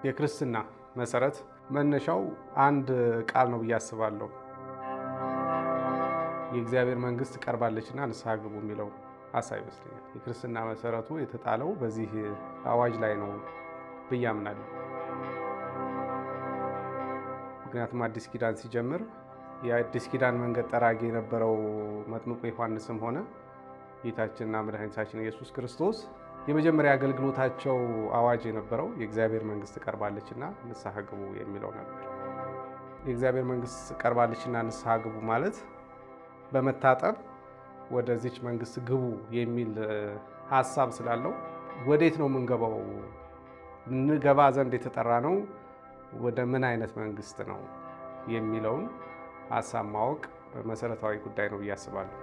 የክርስትና መሰረት መነሻው አንድ ቃል ነው ብዬ አስባለሁ። የእግዚአብሔር መንግስት ቀርባለችና ንስሐ ግቡ የሚለው ሀሳብ ይመስለኛል። የክርስትና መሰረቱ የተጣለው በዚህ አዋጅ ላይ ነው ብዬ አምናለሁ። ምክንያቱም አዲስ ኪዳን ሲጀምር የአዲስ ኪዳን መንገድ ጠራጊ የነበረው መጥምቁ ዮሐንስም ሆነ ጌታችንና መድኃኒታችን ኢየሱስ ክርስቶስ የመጀመሪያ አገልግሎታቸው አዋጅ የነበረው የእግዚአብሔር መንግስት ቀርባለችና ንስሐ ግቡ የሚለው ነበር። የእግዚአብሔር መንግስት ቀርባለችና ንስሐ ግቡ ማለት በመታጠብ ወደዚች መንግስት ግቡ የሚል ሀሳብ ስላለው ወዴት ነው የምንገባው? እንገባ ዘንድ የተጠራ ነው ወደ ምን አይነት መንግስት ነው የሚለውን ሀሳብ ማወቅ መሰረታዊ ጉዳይ ነው ብዬ አስባለሁ።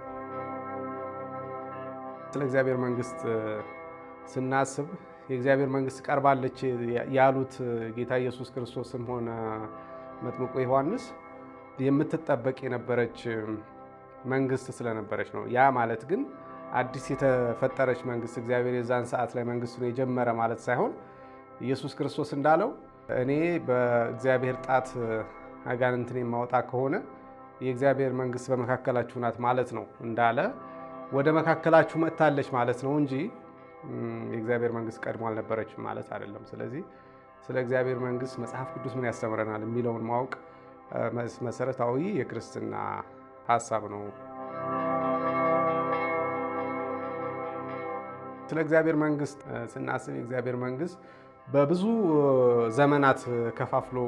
ስለ እግዚአብሔር መንግስት ስናስብ የእግዚአብሔር መንግስት ቀርባለች ያሉት ጌታ ኢየሱስ ክርስቶስም ሆነ መጥምቁ ዮሐንስ የምትጠበቅ የነበረች መንግስት ስለነበረች ነው። ያ ማለት ግን አዲስ የተፈጠረች መንግስት እግዚአብሔር የዛን ሰዓት ላይ መንግስቱን የጀመረ ማለት ሳይሆን ኢየሱስ ክርስቶስ እንዳለው እኔ በእግዚአብሔር ጣት አጋንንትን የማወጣ ከሆነ የእግዚአብሔር መንግስት በመካከላችሁ ናት ማለት ነው እንዳለ ወደ መካከላችሁ መጥታለች ማለት ነው እንጂ የእግዚአብሔር መንግስት ቀድሞ አልነበረችም ማለት አይደለም። ስለዚህ ስለ እግዚአብሔር መንግስት መጽሐፍ ቅዱስ ምን ያስተምረናል የሚለውን ማወቅ መሰረታዊ የክርስትና ሀሳብ ነው። ስለ እግዚአብሔር መንግስት ስናስብ የእግዚአብሔር መንግስት በብዙ ዘመናት ከፋፍሎ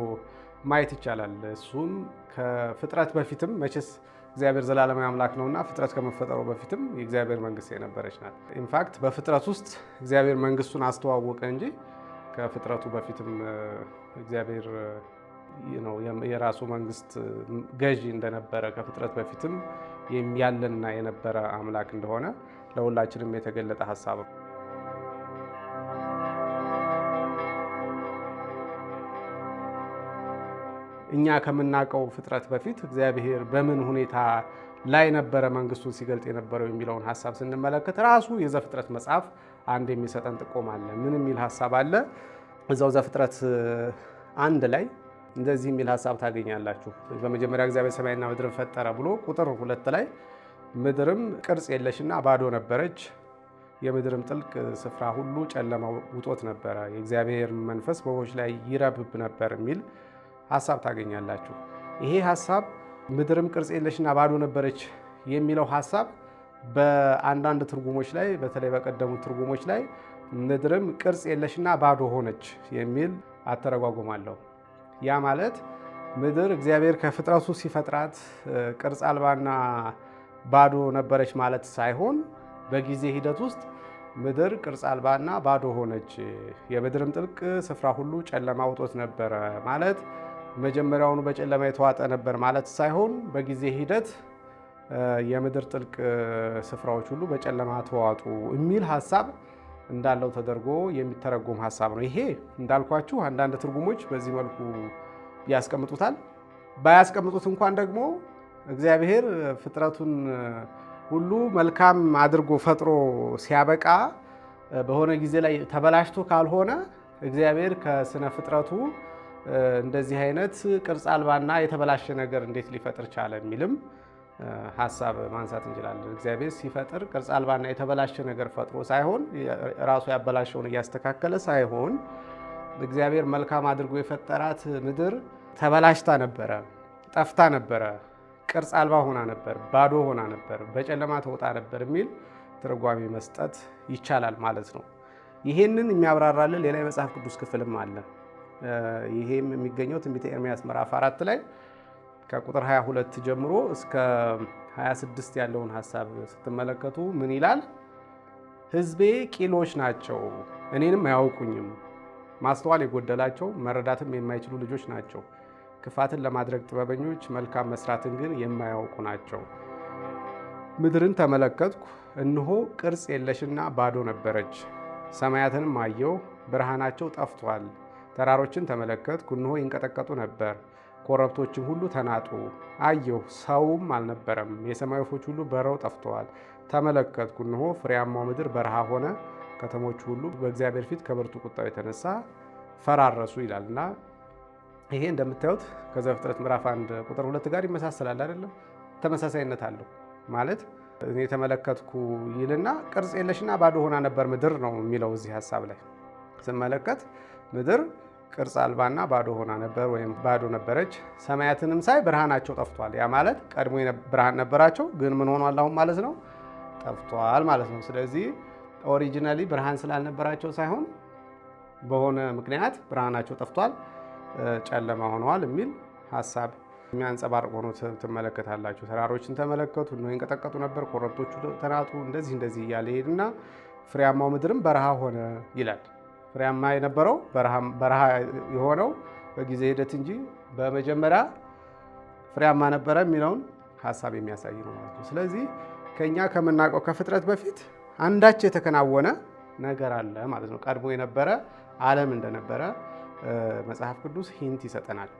ማየት ይቻላል። እሱም ከፍጥረት በፊትም መቼስ እግዚአብሔር ዘላለማዊ አምላክ ነውና ፍጥረት ከመፈጠሩ በፊትም የእግዚአብሔር መንግስት የነበረች ናት። ኢንፋክት በፍጥረት ውስጥ እግዚአብሔር መንግስቱን አስተዋወቀ እንጂ ከፍጥረቱ በፊትም እግዚአብሔር የራሱ መንግስት ገዢ እንደነበረ ከፍጥረት በፊትም ያለና የነበረ አምላክ እንደሆነ ለሁላችንም የተገለጠ ሀሳብ ነው። እኛ ከምናውቀው ፍጥረት በፊት እግዚአብሔር በምን ሁኔታ ላይ ነበረ መንግስቱን ሲገልጥ የነበረው የሚለውን ሀሳብ ስንመለከት ራሱ የዘፍጥረት መጽሐፍ አንድ የሚሰጠን ጥቆማ አለ። ምን የሚል ሀሳብ አለ? እዛው ዘፍጥረት 1 ላይ እንደዚህ የሚል ሀሳብ ታገኛላችሁ። በመጀመሪያ እግዚአብሔር ሰማይና ምድርን ፈጠረ ብሎ ቁጥር 2 ላይ ምድርም ቅርጽ የለሽና ባዶ ነበረች፣ የምድርም ጥልቅ ስፍራ ሁሉ ጨለማ ውጦት ነበረ፣ የእግዚአብሔር መንፈስ በውኆች ላይ ይረብብ ነበር የሚል ሀሳብ ታገኛላችሁ። ይሄ ሀሳብ ምድርም ቅርጽ የለሽና ባዶ ነበረች የሚለው ሀሳብ በአንዳንድ ትርጉሞች ላይ በተለይ በቀደሙት ትርጉሞች ላይ ምድርም ቅርጽ የለሽና ባዶ ሆነች የሚል አተረጓጎም አለው። ያ ማለት ምድር እግዚአብሔር ከፍጥረቱ ሲፈጥራት ቅርጽ አልባና ባዶ ነበረች ማለት ሳይሆን በጊዜ ሂደት ውስጥ ምድር ቅርጽ አልባና ባዶ ሆነች፣ የምድርም ጥልቅ ስፍራ ሁሉ ጨለማ ውጦት ነበረ ማለት መጀመሪያውኑ በጨለማ የተዋጠ ነበር ማለት ሳይሆን በጊዜ ሂደት የምድር ጥልቅ ስፍራዎች ሁሉ በጨለማ ተዋጡ የሚል ሀሳብ እንዳለው ተደርጎ የሚተረጎም ሀሳብ ነው። ይሄ እንዳልኳችሁ አንዳንድ ትርጉሞች በዚህ መልኩ ያስቀምጡታል። ባያስቀምጡት እንኳን ደግሞ እግዚአብሔር ፍጥረቱን ሁሉ መልካም አድርጎ ፈጥሮ ሲያበቃ በሆነ ጊዜ ላይ ተበላሽቶ ካልሆነ እግዚአብሔር ከስነ ፍጥረቱ እንደዚህ አይነት ቅርጽ አልባና የተበላሸ ነገር እንዴት ሊፈጥር ቻለ የሚልም ሀሳብ ማንሳት እንችላለን። እግዚአብሔር ሲፈጥር ቅርጽ አልባና የተበላሸ ነገር ፈጥሮ ሳይሆን ራሱ ያበላሸውን እያስተካከለ ሳይሆን እግዚአብሔር መልካም አድርጎ የፈጠራት ምድር ተበላሽታ ነበረ፣ ጠፍታ ነበረ፣ ቅርጽ አልባ ሆና ነበር፣ ባዶ ሆና ነበር፣ በጨለማ ተውጣ ነበር የሚል ትርጓሜ መስጠት ይቻላል ማለት ነው። ይሄንን የሚያብራራልን ሌላ የመጽሐፍ ቅዱስ ክፍልም አለ። ይሄም የሚገኘው ትንቢተ ኤርምያስ ምዕራፍ 4 ላይ ከቁጥር 22 ጀምሮ እስከ 26 ያለውን ሀሳብ ስትመለከቱ ምን ይላል? ሕዝቤ ቂሎች ናቸው፣ እኔንም አያውቁኝም፣ ማስተዋል የጎደላቸው መረዳትም የማይችሉ ልጆች ናቸው፣ ክፋትን ለማድረግ ጥበበኞች፣ መልካም መስራትን ግን የማያውቁ ናቸው። ምድርን ተመለከትኩ፣ እነሆ ቅርጽ የለሽና ባዶ ነበረች፣ ሰማያትንም አየሁ፣ ብርሃናቸው ጠፍቷል። ተራሮችን ተመለከትኩ፣ እነሆ ይንቀጠቀጡ ነበር፣ ኮረብቶችም ሁሉ ተናጡ። አየሁ፣ ሰውም አልነበረም፣ የሰማይ ወፎች ሁሉ በረው ጠፍተዋል። ተመለከትኩ፣ እነሆ ፍሬያማው ምድር በረሃ ሆነ፣ ከተሞች ሁሉ በእግዚአብሔር ፊት ከብርቱ ቁጣው የተነሳ ፈራረሱ ይላል እና ይሄ እንደምታዩት ከዘፍጥረት ምዕራፍ 1 ቁጥር 2 ጋር ይመሳሰላል አይደለም? ተመሳሳይነት አለው ማለት እኔ የተመለከትኩ ይልና ቅርጽ የለሽና ባዶ ሆና ነበር ምድር ነው የሚለው። እዚህ ሀሳብ ላይ ስመለከት ምድር ቅርጽ አልባና ባዶ ሆና ነበር ወይም ባዶ ነበረች። ሰማያትንም ሳይ ብርሃናቸው ጠፍቷል። ያ ማለት ቀድሞ ብርሃን ነበራቸው፣ ግን ምን ሆኗል አሁን ማለት ነው? ጠፍቷል ማለት ነው። ስለዚህ ኦሪጂናሊ ብርሃን ስላልነበራቸው ሳይሆን በሆነ ምክንያት ብርሃናቸው ጠፍቷል፣ ጨለማ ሆነዋል የሚል ሀሳብ የሚያንጸባርቅ ሆኖ ትመለከታላችሁ። ተራሮችን ተመለከቱ፣ እነሆ ይንቀጠቀጡ ነበር፣ ኮረብቶቹ ተናጡ፣ እንደዚህ እያለ ሄድና ፍሬያማው ምድርም በረሃ ሆነ ይላል። ፍሬያማ የነበረው በረሃ የሆነው በጊዜ ሂደት እንጂ በመጀመሪያ ፍሬያማ ነበረ የሚለውን ሀሳብ የሚያሳይ ነው ማለት ነው። ስለዚህ ከኛ ከምናውቀው ከፍጥረት በፊት አንዳች የተከናወነ ነገር አለ ማለት ነው። ቀድሞ የነበረ ዓለም እንደነበረ መጽሐፍ ቅዱስ ሂንት ይሰጠናል።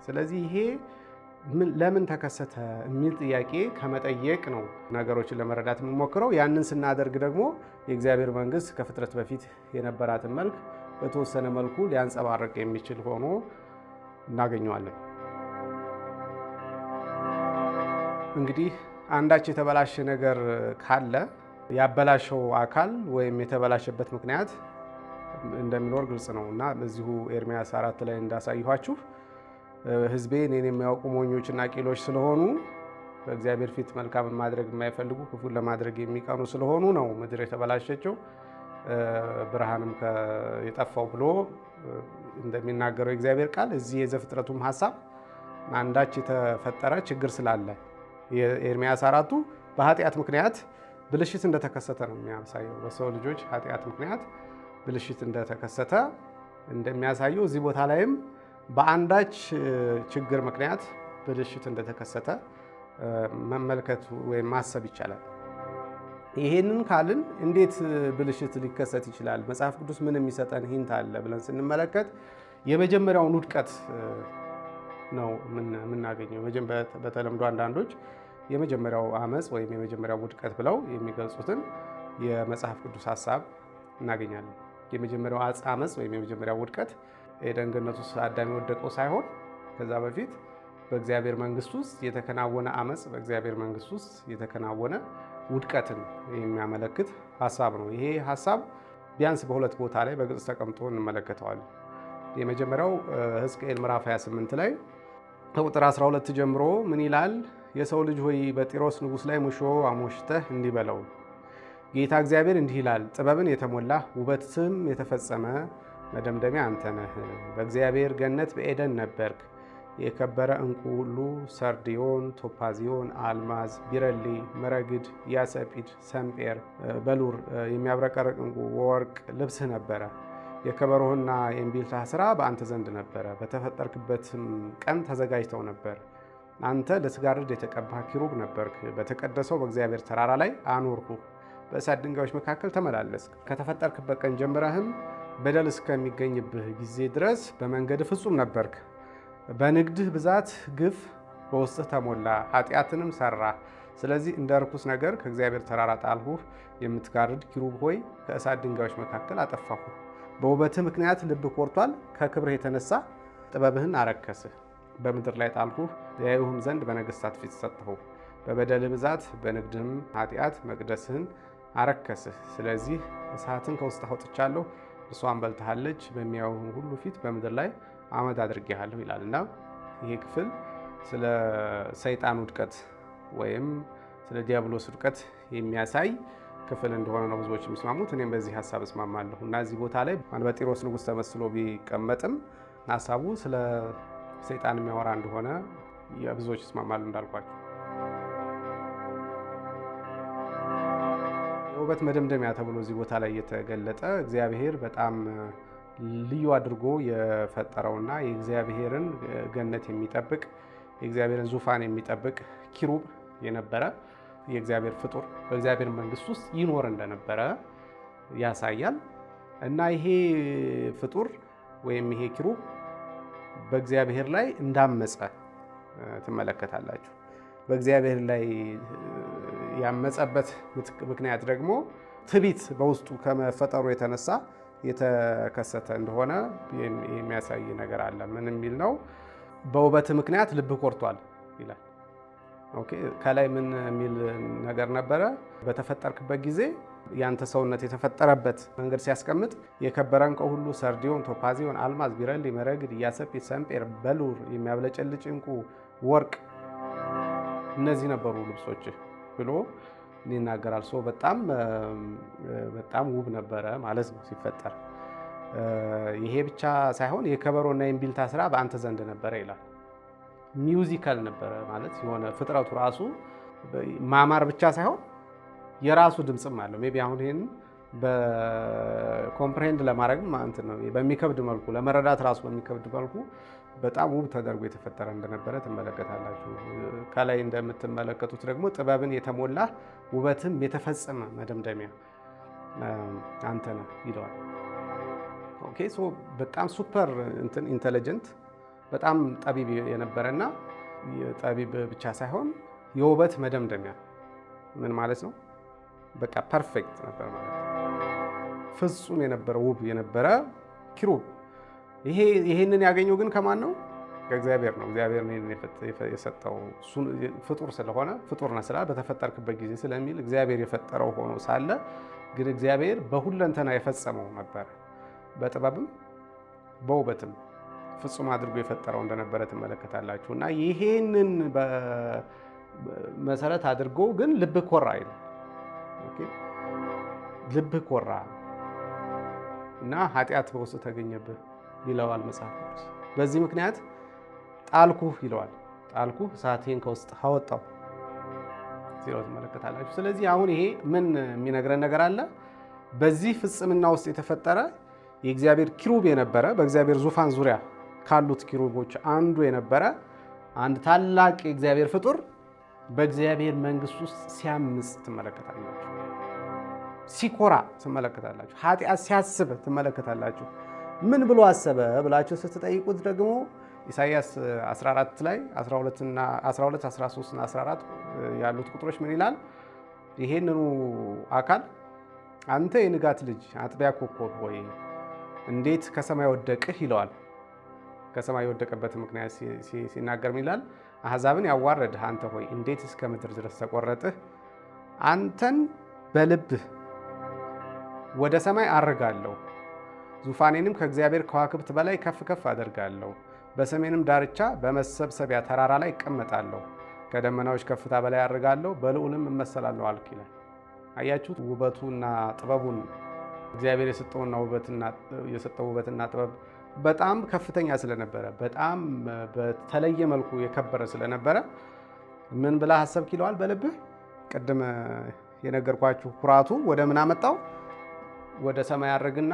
ስለዚህ ይሄ ለምን ተከሰተ የሚል ጥያቄ ከመጠየቅ ነው ነገሮችን ለመረዳት የምንሞክረው። ያንን ስናደርግ ደግሞ የእግዚአብሔር መንግስት ከፍጥረት በፊት የነበራትን መልክ በተወሰነ መልኩ ሊያንጸባርቅ የሚችል ሆኖ እናገኘዋለን። እንግዲህ አንዳች የተበላሸ ነገር ካለ ያበላሸው አካል ወይም የተበላሸበት ምክንያት እንደሚኖር ግልጽ ነው እና በዚሁ ኤርምያስ 4 ላይ እንዳሳየኋችሁ ሕዝቤ እኔን የሚያውቁ ሞኞችና ቂሎች ስለሆኑ በእግዚአብሔር ፊት መልካምን ማድረግ የማይፈልጉ ክፉን ለማድረግ የሚቀኑ ስለሆኑ ነው ምድር የተበላሸችው ብርሃንም የጠፋው ብሎ እንደሚናገረው የእግዚአብሔር ቃል እዚህ የዘፍጥረቱም ሀሳብ አንዳች የተፈጠረ ችግር ስላለ የኤርምያስ 4ቱ በኃጢአት ምክንያት ብልሽት እንደተከሰተ ነው የሚያሳየው። በሰው ልጆች ኃጢአት ምክንያት ብልሽት እንደተከሰተ እንደሚያሳየው እዚህ ቦታ ላይም በአንዳች ችግር ምክንያት ብልሽት እንደተከሰተ መመልከት ወይም ማሰብ ይቻላል። ይሄንን ካልን እንዴት ብልሽት ሊከሰት ይችላል? መጽሐፍ ቅዱስ ምን የሚሰጠን ሂንት አለ ብለን ስንመለከት የመጀመሪያውን ውድቀት ነው የምናገኘው። በተለምዶ አንዳንዶች የመጀመሪያው አመፅ ወይም የመጀመሪያው ውድቀት ብለው የሚገልጹትን የመጽሐፍ ቅዱስ ሀሳብ እናገኛለን። የመጀመሪያው አመፅ ወይም የመጀመሪያው ውድቀት ኤደን ገነት ውስጥ አዳም የወደቀው ሳይሆን ከዛ በፊት በእግዚአብሔር መንግስት ውስጥ የተከናወነ አመፅ፣ በእግዚአብሔር መንግስት ውስጥ የተከናወነ ውድቀትን የሚያመለክት ሀሳብ ነው። ይሄ ሀሳብ ቢያንስ በሁለት ቦታ ላይ በግልጽ ተቀምጦ እንመለከተዋለን። የመጀመሪያው ሕዝቅኤል ምዕራፍ 28 ላይ ከቁጥር 12 ጀምሮ ምን ይላል? የሰው ልጅ ሆይ በጢሮስ ንጉሥ ላይ ሙሾ አሞሽተህ እንዲህ በለው፣ ጌታ እግዚአብሔር እንዲህ ይላል፣ ጥበብን የተሞላህ ውበትም የተፈጸመ መደምደሚያ አንተ ነህ። በእግዚአብሔር ገነት በኤደን ነበርክ። የከበረ ዕንቁ ሁሉ ሰርዲዮን፣ ቶፓዚዮን፣ አልማዝ፣ ቢረሊ፣ መረግድ፣ ያሰጲድ፣ ሰምጴር፣ በሉር የሚያብረቀርቅ ዕንቁ ወርቅ ልብስህ ነበረ። የከበሮህና የእምቢልታ ሥራ በአንተ ዘንድ ነበረ። በተፈጠርክበትም ቀን ተዘጋጅተው ነበር። አንተ ለትጋርድ የተቀባህ ኪሩብ ነበርክ። በተቀደሰው በእግዚአብሔር ተራራ ላይ አኖርሁህ። በእሳት ድንጋዮች መካከል ተመላለስክ። ከተፈጠርክበት ቀን ጀምረህም በደል እስከሚገኝብህ ጊዜ ድረስ በመንገድ ፍጹም ነበርክ። በንግድህ ብዛት ግፍ በውስጥህ ተሞላ፣ ኃጢአትንም ሰራ። ስለዚህ እንደ ርኩስ ነገር ከእግዚአብሔር ተራራ ጣልሁህ። የምትጋርድ ኪሩብ ሆይ ከእሳት ድንጋዮች መካከል አጠፋሁህ። በውበትህ ምክንያት ልብህ ኮርቷል። ከክብርህ የተነሳ ጥበብህን አረከስህ። በምድር ላይ ጣልሁህ፣ ያዩህም ዘንድ በነገሥታት ፊት ሰጠሁህ። በበደልህ ብዛት በንግድህም ኃጢአት መቅደስህን አረከስህ። ስለዚህ እሳትን ከውስጥ አውጥቻለሁ፣ እሷን በልተሃለች። በሚያዩህም ሁሉ ፊት በምድር ላይ አመድ አድርጌሃለሁ ይላል እና ይሄ ክፍል ስለ ሰይጣን ውድቀት ወይም ስለ ዲያብሎስ ውድቀት የሚያሳይ ክፍል እንደሆነ ነው ብዙዎች የሚስማሙት። እኔም በዚህ ሀሳብ እስማማለሁ እና እዚህ ቦታ ላይ በጢሮስ ንጉሥ ተመስሎ ቢቀመጥም ሀሳቡ ስለ ሰይጣን የሚያወራ እንደሆነ ብዙዎች ይስማማሉ። እንዳልኳቸው የውበት መደምደሚያ ተብሎ እዚህ ቦታ ላይ የተገለጠ እግዚአብሔር በጣም ልዩ አድርጎ የፈጠረውና የእግዚአብሔርን ገነት የሚጠብቅ የእግዚአብሔርን ዙፋን የሚጠብቅ ኪሩብ የነበረ የእግዚአብሔር ፍጡር በእግዚአብሔር መንግስት ውስጥ ይኖር እንደነበረ ያሳያል እና ይሄ ፍጡር ወይም ይሄ ኪሩብ በእግዚአብሔር ላይ እንዳመፀ ትመለከታላችሁ። በእግዚአብሔር ላይ ያመፀበት ምክንያት ደግሞ ትዕቢት በውስጡ ከመፈጠሩ የተነሳ የተከሰተ እንደሆነ የሚያሳይ ነገር አለ። ምን የሚል ነው? በውበት ምክንያት ልብህ ኮርቷል ይላል። ኦኬ፣ ከላይ ምን የሚል ነገር ነበረ? በተፈጠርክበት ጊዜ ያንተ ሰውነት የተፈጠረበት መንገድ ሲያስቀምጥ የከበረ ዕንቁ ሁሉ ሰርዲዮን፣ ቶፓዚዮን፣ አልማዝ፣ ቢረሊ፣ መረግድ፣ ኢያሰጲድ፣ ሰምጴር፣ በሉር፣ የሚያብለጨልጭ ዕንቁ፣ ወርቅ እነዚህ ነበሩ ልብሶችህ ብሎ ይናገራል። ሶ በጣም ውብ ነበረ ማለት ነው ሲፈጠር። ይሄ ብቻ ሳይሆን የከበሮና የእምቢልታ ስራ በአንተ ዘንድ ነበረ ይላል። ሚውዚካል ነበረ ማለት የሆነ ፍጥረቱ ራሱ ማማር ብቻ ሳይሆን የራሱ ድምፅም አለው። ሜይ ቢ አሁን ይሄን በኮምፕሬንድ ለማድረግ ነው በሚከብድ መልኩ ለመረዳት ራሱ በሚከብድ መልኩ በጣም ውብ ተደርጎ የተፈጠረ እንደነበረ ትመለከታላችሁ። ከላይ እንደምትመለከቱት ደግሞ ጥበብን የተሞላ ውበትም የተፈጸመ መደምደሚያ አንተ ነህ ይለዋል። ኦኬ፣ ሶ በጣም ሱፐር ኢንተለጀንት በጣም ጠቢብ የነበረና ጠቢብ ብቻ ሳይሆን የውበት መደምደሚያ ምን ማለት ነው? በቃ ፐርፌክት ነበር ማለት ነው። ፍጹም የነበረ ውብ የነበረ ኪሩብ። ይሄንን ያገኘው ግን ከማን ነው? ከእግዚአብሔር ነው። እግዚአብሔር የሰጠው ፍጡር ስለሆነ ፍጡር ነህ ስላለ በተፈጠርክበት ጊዜ ስለሚል እግዚአብሔር የፈጠረው ሆኖ ሳለ ግን እግዚአብሔር በሁለንተና የፈጸመው ነበር። በጥበብም በውበትም ፍጹም አድርጎ የፈጠረው እንደነበረ ትመለከታላችሁ። እና ይሄንን መሰረት አድርጎ ግን ልብህ ኮራ ይላል። ልብህ ኮራ እና ኃጢአት በውስጥ ተገኘብህ ይለዋል መጽሐፍ ቅዱስ። በዚህ ምክንያት ጣልኩህ ይለዋል። ጣልኩህ እሳቴን ከውስጥ አወጣው ሲለው ትመለከታላችሁ። ስለዚህ አሁን ይሄ ምን የሚነግረን ነገር አለ? በዚህ ፍጽምና ውስጥ የተፈጠረ የእግዚአብሔር ኪሩብ የነበረ በእግዚአብሔር ዙፋን ዙሪያ ካሉት ኪሩቦች አንዱ የነበረ አንድ ታላቅ የእግዚአብሔር ፍጡር በእግዚአብሔር መንግስት ውስጥ ሲያምጽ ትመለከታላችሁ። ሲኮራ ትመለከታላችሁ። ኃጢአት ሲያስብ ትመለከታላችሁ። ምን ብሎ አሰበ ብላችሁ ስትጠይቁት ደግሞ ኢሳይያስ 14 ላይ 12፣ 13 እና 14 ያሉት ቁጥሮች ምን ይላል? ይሄንኑ አካል አንተ የንጋት ልጅ አጥቢያ ኮከብ ሆይ እንዴት ከሰማይ ወደቅህ ይለዋል። ከሰማይ የወደቀበት ምክንያት ሲናገር ምን ይላል? አሕዛብን ያዋረድህ አንተ ሆይ እንዴት እስከ ምድር ድረስ ተቆረጥህ? አንተን በልብህ ወደ ሰማይ አርጋለሁ፣ ዙፋኔንም ከእግዚአብሔር ከዋክብት በላይ ከፍ ከፍ አደርጋለሁ፣ በሰሜንም ዳርቻ በመሰብሰቢያ ተራራ ላይ እቀመጣለሁ፣ ከደመናዎች ከፍታ በላይ አርጋለሁ፣ በልዑልም እመሰላለሁ አልክ ይላል። አያችሁት? ውበቱና ጥበቡን እግዚአብሔር የሰጠው ውበትና ጥበብ በጣም ከፍተኛ ስለነበረ በጣም በተለየ መልኩ የከበረ ስለነበረ ምን ብለህ አሰብክ ይለዋል። በልብህ ቅድም የነገርኳችሁ ኩራቱ ወደ ምን አመጣው? ወደ ሰማይ አድርግና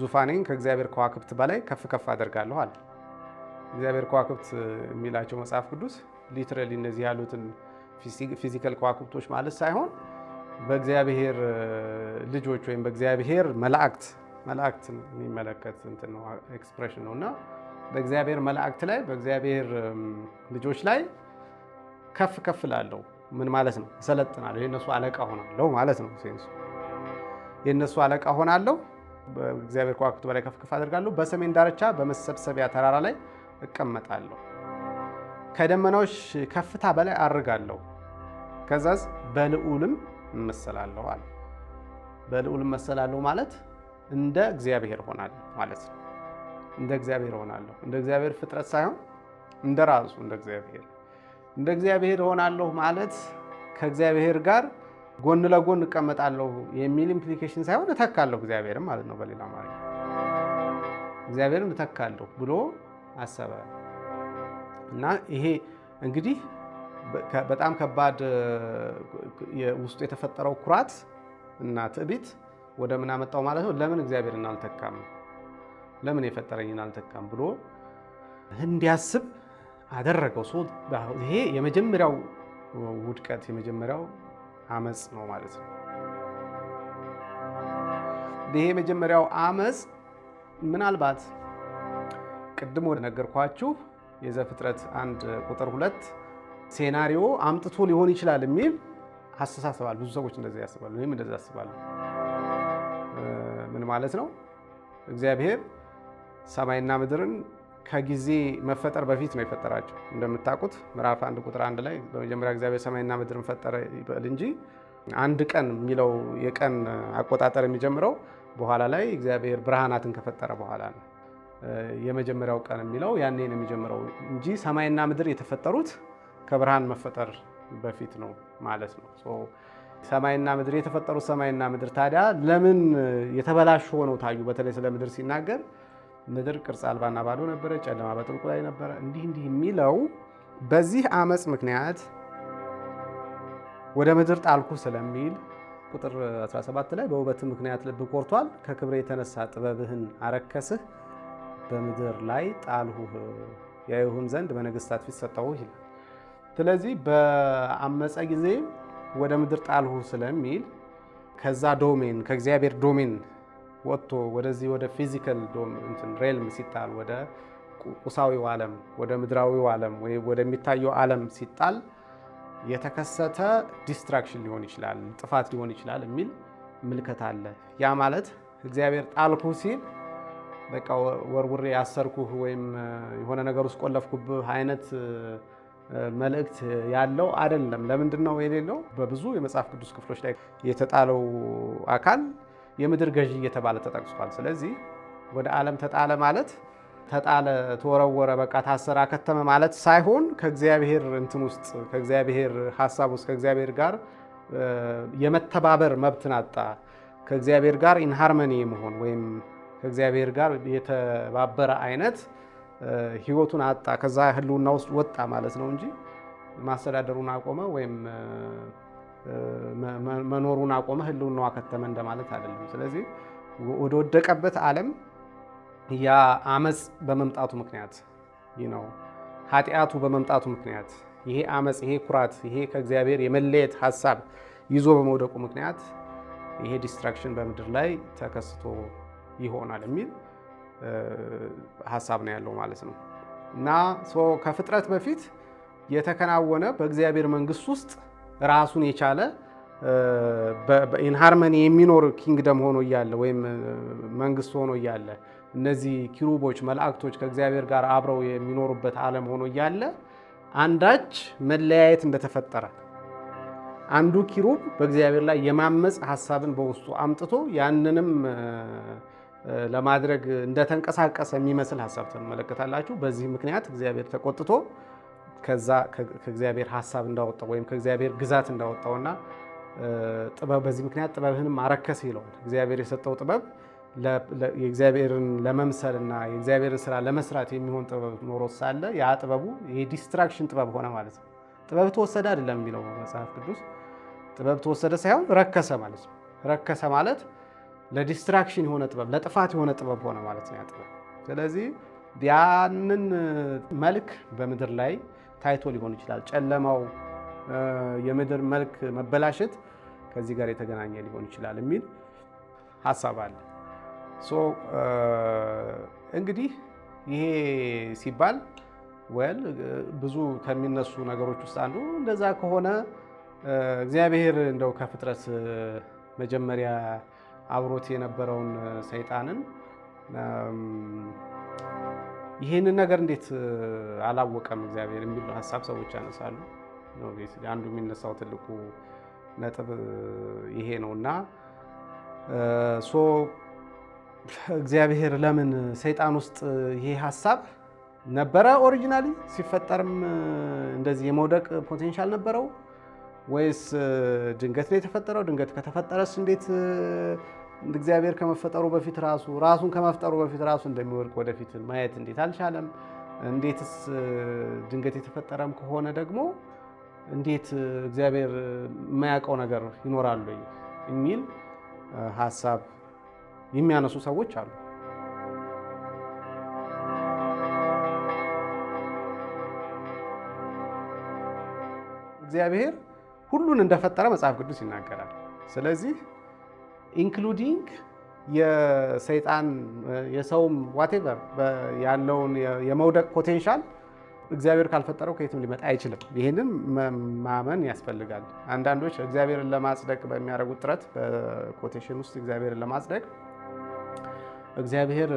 ዙፋኔን ከእግዚአብሔር ከዋክብት በላይ ከፍ ከፍ አደርጋለሁ አለ። እግዚአብሔር ከዋክብት የሚላቸው መጽሐፍ ቅዱስ ሊትራሊ እነዚህ ያሉትን ፊዚካል ከዋክብቶች ማለት ሳይሆን በእግዚአብሔር ልጆች ወይም በእግዚአብሔር መላእክትን የሚመለከት እንትን ነው፣ ኤክስፕሬሽን ነው። እና በእግዚአብሔር መላእክት ላይ በእግዚአብሔር ልጆች ላይ ከፍ ከፍ ላለው ምን ማለት ነው? እሰለጥናለሁ፣ የእነሱ አለቃ ሆናለሁ ማለት ነው። ሴንሱ የእነሱ አለቃ ሆናለሁ፣ በእግዚአብሔር ከዋክብት በላይ ከፍ ከፍ አደርጋለሁ፣ በሰሜን ዳርቻ በመሰብሰቢያ ተራራ ላይ እቀመጣለሁ፣ ከደመናዎች ከፍታ በላይ አርጋለሁ፣ ከዛዝ በልዑልም እመሰላለሁ አለ። በልዑልም እመሰላለሁ ማለት እንደ እግዚአብሔር ሆናለሁ ማለት ነው። እንደ እግዚአብሔር ሆናለሁ፣ እንደ እግዚአብሔር ፍጥረት ሳይሆን እንደ ራሱ እንደ እግዚአብሔር ሆናለሁ ማለት ከእግዚአብሔር ጋር ጎን ለጎን እቀመጣለሁ የሚል ኢምፕሊኬሽን ሳይሆን እተካለሁ እግዚአብሔርም ማለት ነው። በሌላ ማለት እግዚአብሔርም እተካለሁ ብሎ አሰበ እና ይሄ እንግዲህ በጣም ከባድ ውስጡ የተፈጠረው ኩራት እና ትዕቢት ወደ ምን አመጣው ማለት ነው። ለምን እግዚአብሔርን አልተካም፣ ለምን የፈጠረኝን አልተካም ብሎ እንዲያስብ አደረገው። ይሄ የመጀመሪያው ውድቀት የመጀመሪያው አመፅ ነው ማለት ነው። ይሄ የመጀመሪያው አመፅ ምናልባት ቅድም ወደ ነገርኳችሁ የዘፍጥረት 1:2 ሴናሪዮ አምጥቶ ሊሆን ይችላል የሚል አስተሳሰባል። ብዙ ሰዎች እንደዚህ ያስባሉ። እኔም እንደዚህ አስባለሁ። ምን ማለት ነው? እግዚአብሔር ሰማይና ምድርን ከጊዜ መፈጠር በፊት ነው የፈጠራቸው። እንደምታውቁት ምዕራፍ 1 ቁጥር 1 ላይ በመጀመሪያ እግዚአብሔር ሰማይና ምድርን ፈጠረ ይበል እንጂ አንድ ቀን የሚለው የቀን አቆጣጠር የሚጀምረው በኋላ ላይ እግዚአብሔር ብርሃናትን ከፈጠረ በኋላ ነው። የመጀመሪያው ቀን የሚለው ያኔ ነው የሚጀምረው እንጂ ሰማይና ምድር የተፈጠሩት ከብርሃን መፈጠር በፊት ነው ማለት ነው። ሰማይና ምድር የተፈጠሩት ሰማይና ምድር ታዲያ ለምን የተበላሹ ሆነው ታዩ? በተለይ ስለ ምድር ሲናገር ምድር ቅርጽ አልባና ባዶ ነበረ፣ ጨለማ በጥልቁ ላይ ነበረ። እንዲህ የሚለው በዚህ አመፅ ምክንያት ወደ ምድር ጣልኩ ስለሚል ቁጥር 17 ላይ በውበት ምክንያት ልብ ኮርቷል፣ ከክብሬ የተነሳ ጥበብህን አረከስህ፣ በምድር ላይ ጣልሁህ፣ ያዩህም ዘንድ በነገስታት ፊት ሰጠሁህ ይላል። ስለዚህ በአመፀ ጊዜ ወደ ምድር ጣልሁ ስለሚል ከዛ ዶሜን ከእግዚአብሔር ዶሜን ወጥቶ ወደዚህ ወደ ፊዚካል ሬልም ሲጣል ወደ ቁሳዊው ዓለም ወደ ምድራዊው ዓለም ወይ ወደሚታየው ዓለም ሲጣል የተከሰተ ዲስትራክሽን ሊሆን ይችላል፣ ጥፋት ሊሆን ይችላል የሚል ምልከታ አለ። ያ ማለት እግዚአብሔር ጣልኩህ ሲል በቃ ወርውሬ ያሰርኩህ ወይም የሆነ ነገር ውስጥ ቆለፍኩብህ አይነት መልእክት ያለው አይደለም። ለምንድን ነው የሌለው? በብዙ የመጽሐፍ ቅዱስ ክፍሎች ላይ የተጣለው አካል የምድር ገዢ እየተባለ ተጠቅሷል። ስለዚህ ወደ ዓለም ተጣለ ማለት ተጣለ፣ ተወረወረ፣ በቃ ታሰረ፣ አከተመ ማለት ሳይሆን ከእግዚአብሔር እንትን ውስጥ ከእግዚአብሔር ሐሳብ ውስጥ ከእግዚአብሔር ጋር የመተባበር መብትን አጣ። ከእግዚአብሔር ጋር ኢንሃርመኒ መሆን ወይም ከእግዚአብሔር ጋር የተባበረ አይነት ህይወቱን አጣ። ከዛ ህልውና ውስጥ ወጣ ማለት ነው እንጂ ማስተዳደሩን አቆመ ወይም መኖሩን አቆመ፣ ህልውናው አከተመ እንደማለት አይደለም። ስለዚህ ወደ ወደቀበት ዓለም ያ አመፅ በመምጣቱ ምክንያት ነው፣ ኃጢአቱ በመምጣቱ ምክንያት ይሄ አመፅ፣ ይሄ ኩራት፣ ይሄ ከእግዚአብሔር የመለየት ሀሳብ ይዞ በመውደቁ ምክንያት ይሄ ዲስትራክሽን በምድር ላይ ተከስቶ ይሆናል የሚል ሀሳብ ነው ያለው ማለት ነው። እና ከፍጥረት በፊት የተከናወነ በእግዚአብሔር መንግስት ውስጥ ራሱን የቻለ ኢንሃርመኒ የሚኖር ኪንግደም ሆኖ እያለ ወይም መንግስት ሆኖ እያለ እነዚህ ኪሩቦች መላእክቶች ከእግዚአብሔር ጋር አብረው የሚኖሩበት ዓለም ሆኖ እያለ አንዳች መለያየት እንደተፈጠረ አንዱ ኪሩብ በእግዚአብሔር ላይ የማመፅ ሀሳብን በውስጡ አምጥቶ ያንንም ለማድረግ እንደተንቀሳቀሰ የሚመስል ሀሳብ ትመለከታላችሁ። በዚህ ምክንያት እግዚአብሔር ተቆጥቶ ከዛ ከእግዚአብሔር ሀሳብ እንዳወጣው ወይም ከእግዚአብሔር ግዛት እንዳወጣውና ጥበብ በዚህ ምክንያት ጥበብህንም አረከስ ይለዋል። እግዚአብሔር የሰጠው ጥበብ የእግዚአብሔርን ለመምሰልና የእግዚአብሔርን ስራ ለመስራት የሚሆን ጥበብ ኖሮት ሳለ ያ ጥበቡ የዲስትራክሽን ጥበብ ሆነ ማለት ነው። ጥበብ ተወሰደ አይደለም የሚለው መጽሐፍ ቅዱስ። ጥበብ ተወሰደ ሳይሆን ረከሰ ማለት ነው። ረከሰ ማለት ለዲስትራክሽን የሆነ ጥበብ፣ ለጥፋት የሆነ ጥበብ ሆነ ማለት ነው ያ ጥበብ። ስለዚህ ያንን መልክ በምድር ላይ ታይቶ ሊሆን ይችላል። ጨለማው የምድር መልክ መበላሸት ከዚህ ጋር የተገናኘ ሊሆን ይችላል የሚል ሀሳብ አለ። እንግዲህ ይሄ ሲባል ብዙ ከሚነሱ ነገሮች ውስጥ አንዱ እንደዛ ከሆነ እግዚአብሔር እንደው ከፍጥረት መጀመሪያ አብሮት የነበረውን ሰይጣንን ይህንን ነገር እንዴት አላወቀም እግዚአብሔር የሚል ሀሳብ ሰዎች ያነሳሉ። አንዱ የሚነሳው ትልቁ ነጥብ ይሄ ነው እና እግዚአብሔር ለምን ሰይጣን ውስጥ ይሄ ሀሳብ ነበረ? ኦሪጂናሊ ሲፈጠርም እንደዚህ የመውደቅ ፖቴንሻል ነበረው ወይስ ድንገት ነው የተፈጠረው? ድንገት ከተፈጠረስ እንዴት እግዚአብሔር ከመፈጠሩ በፊት ራሱን ከመፍጠሩ በፊት ራሱ እንደሚወድቅ ወደፊት ማየት እንዴት አልቻለም? እንዴትስ ድንገት የተፈጠረም ከሆነ ደግሞ እንዴት እግዚአብሔር የማያውቀው ነገር ይኖራል የሚል ሀሳብ የሚያነሱ ሰዎች አሉ። እግዚአብሔር ሁሉን እንደፈጠረ መጽሐፍ ቅዱስ ይናገራል። ስለዚህ ኢንክሉዲንግ የሰይጣን የሰውም ዋቴቨር ያለውን የመውደቅ ፖቴንሻል እግዚአብሔር ካልፈጠረው ከየትም ሊመጣ አይችልም። ይህንን ማመን ያስፈልጋል። አንዳንዶች እግዚአብሔርን ለማጽደቅ በሚያደርጉት ጥረት በኮቴሽን ውስጥ እግዚአብሔርን ለማጽደቅ እግዚአብሔር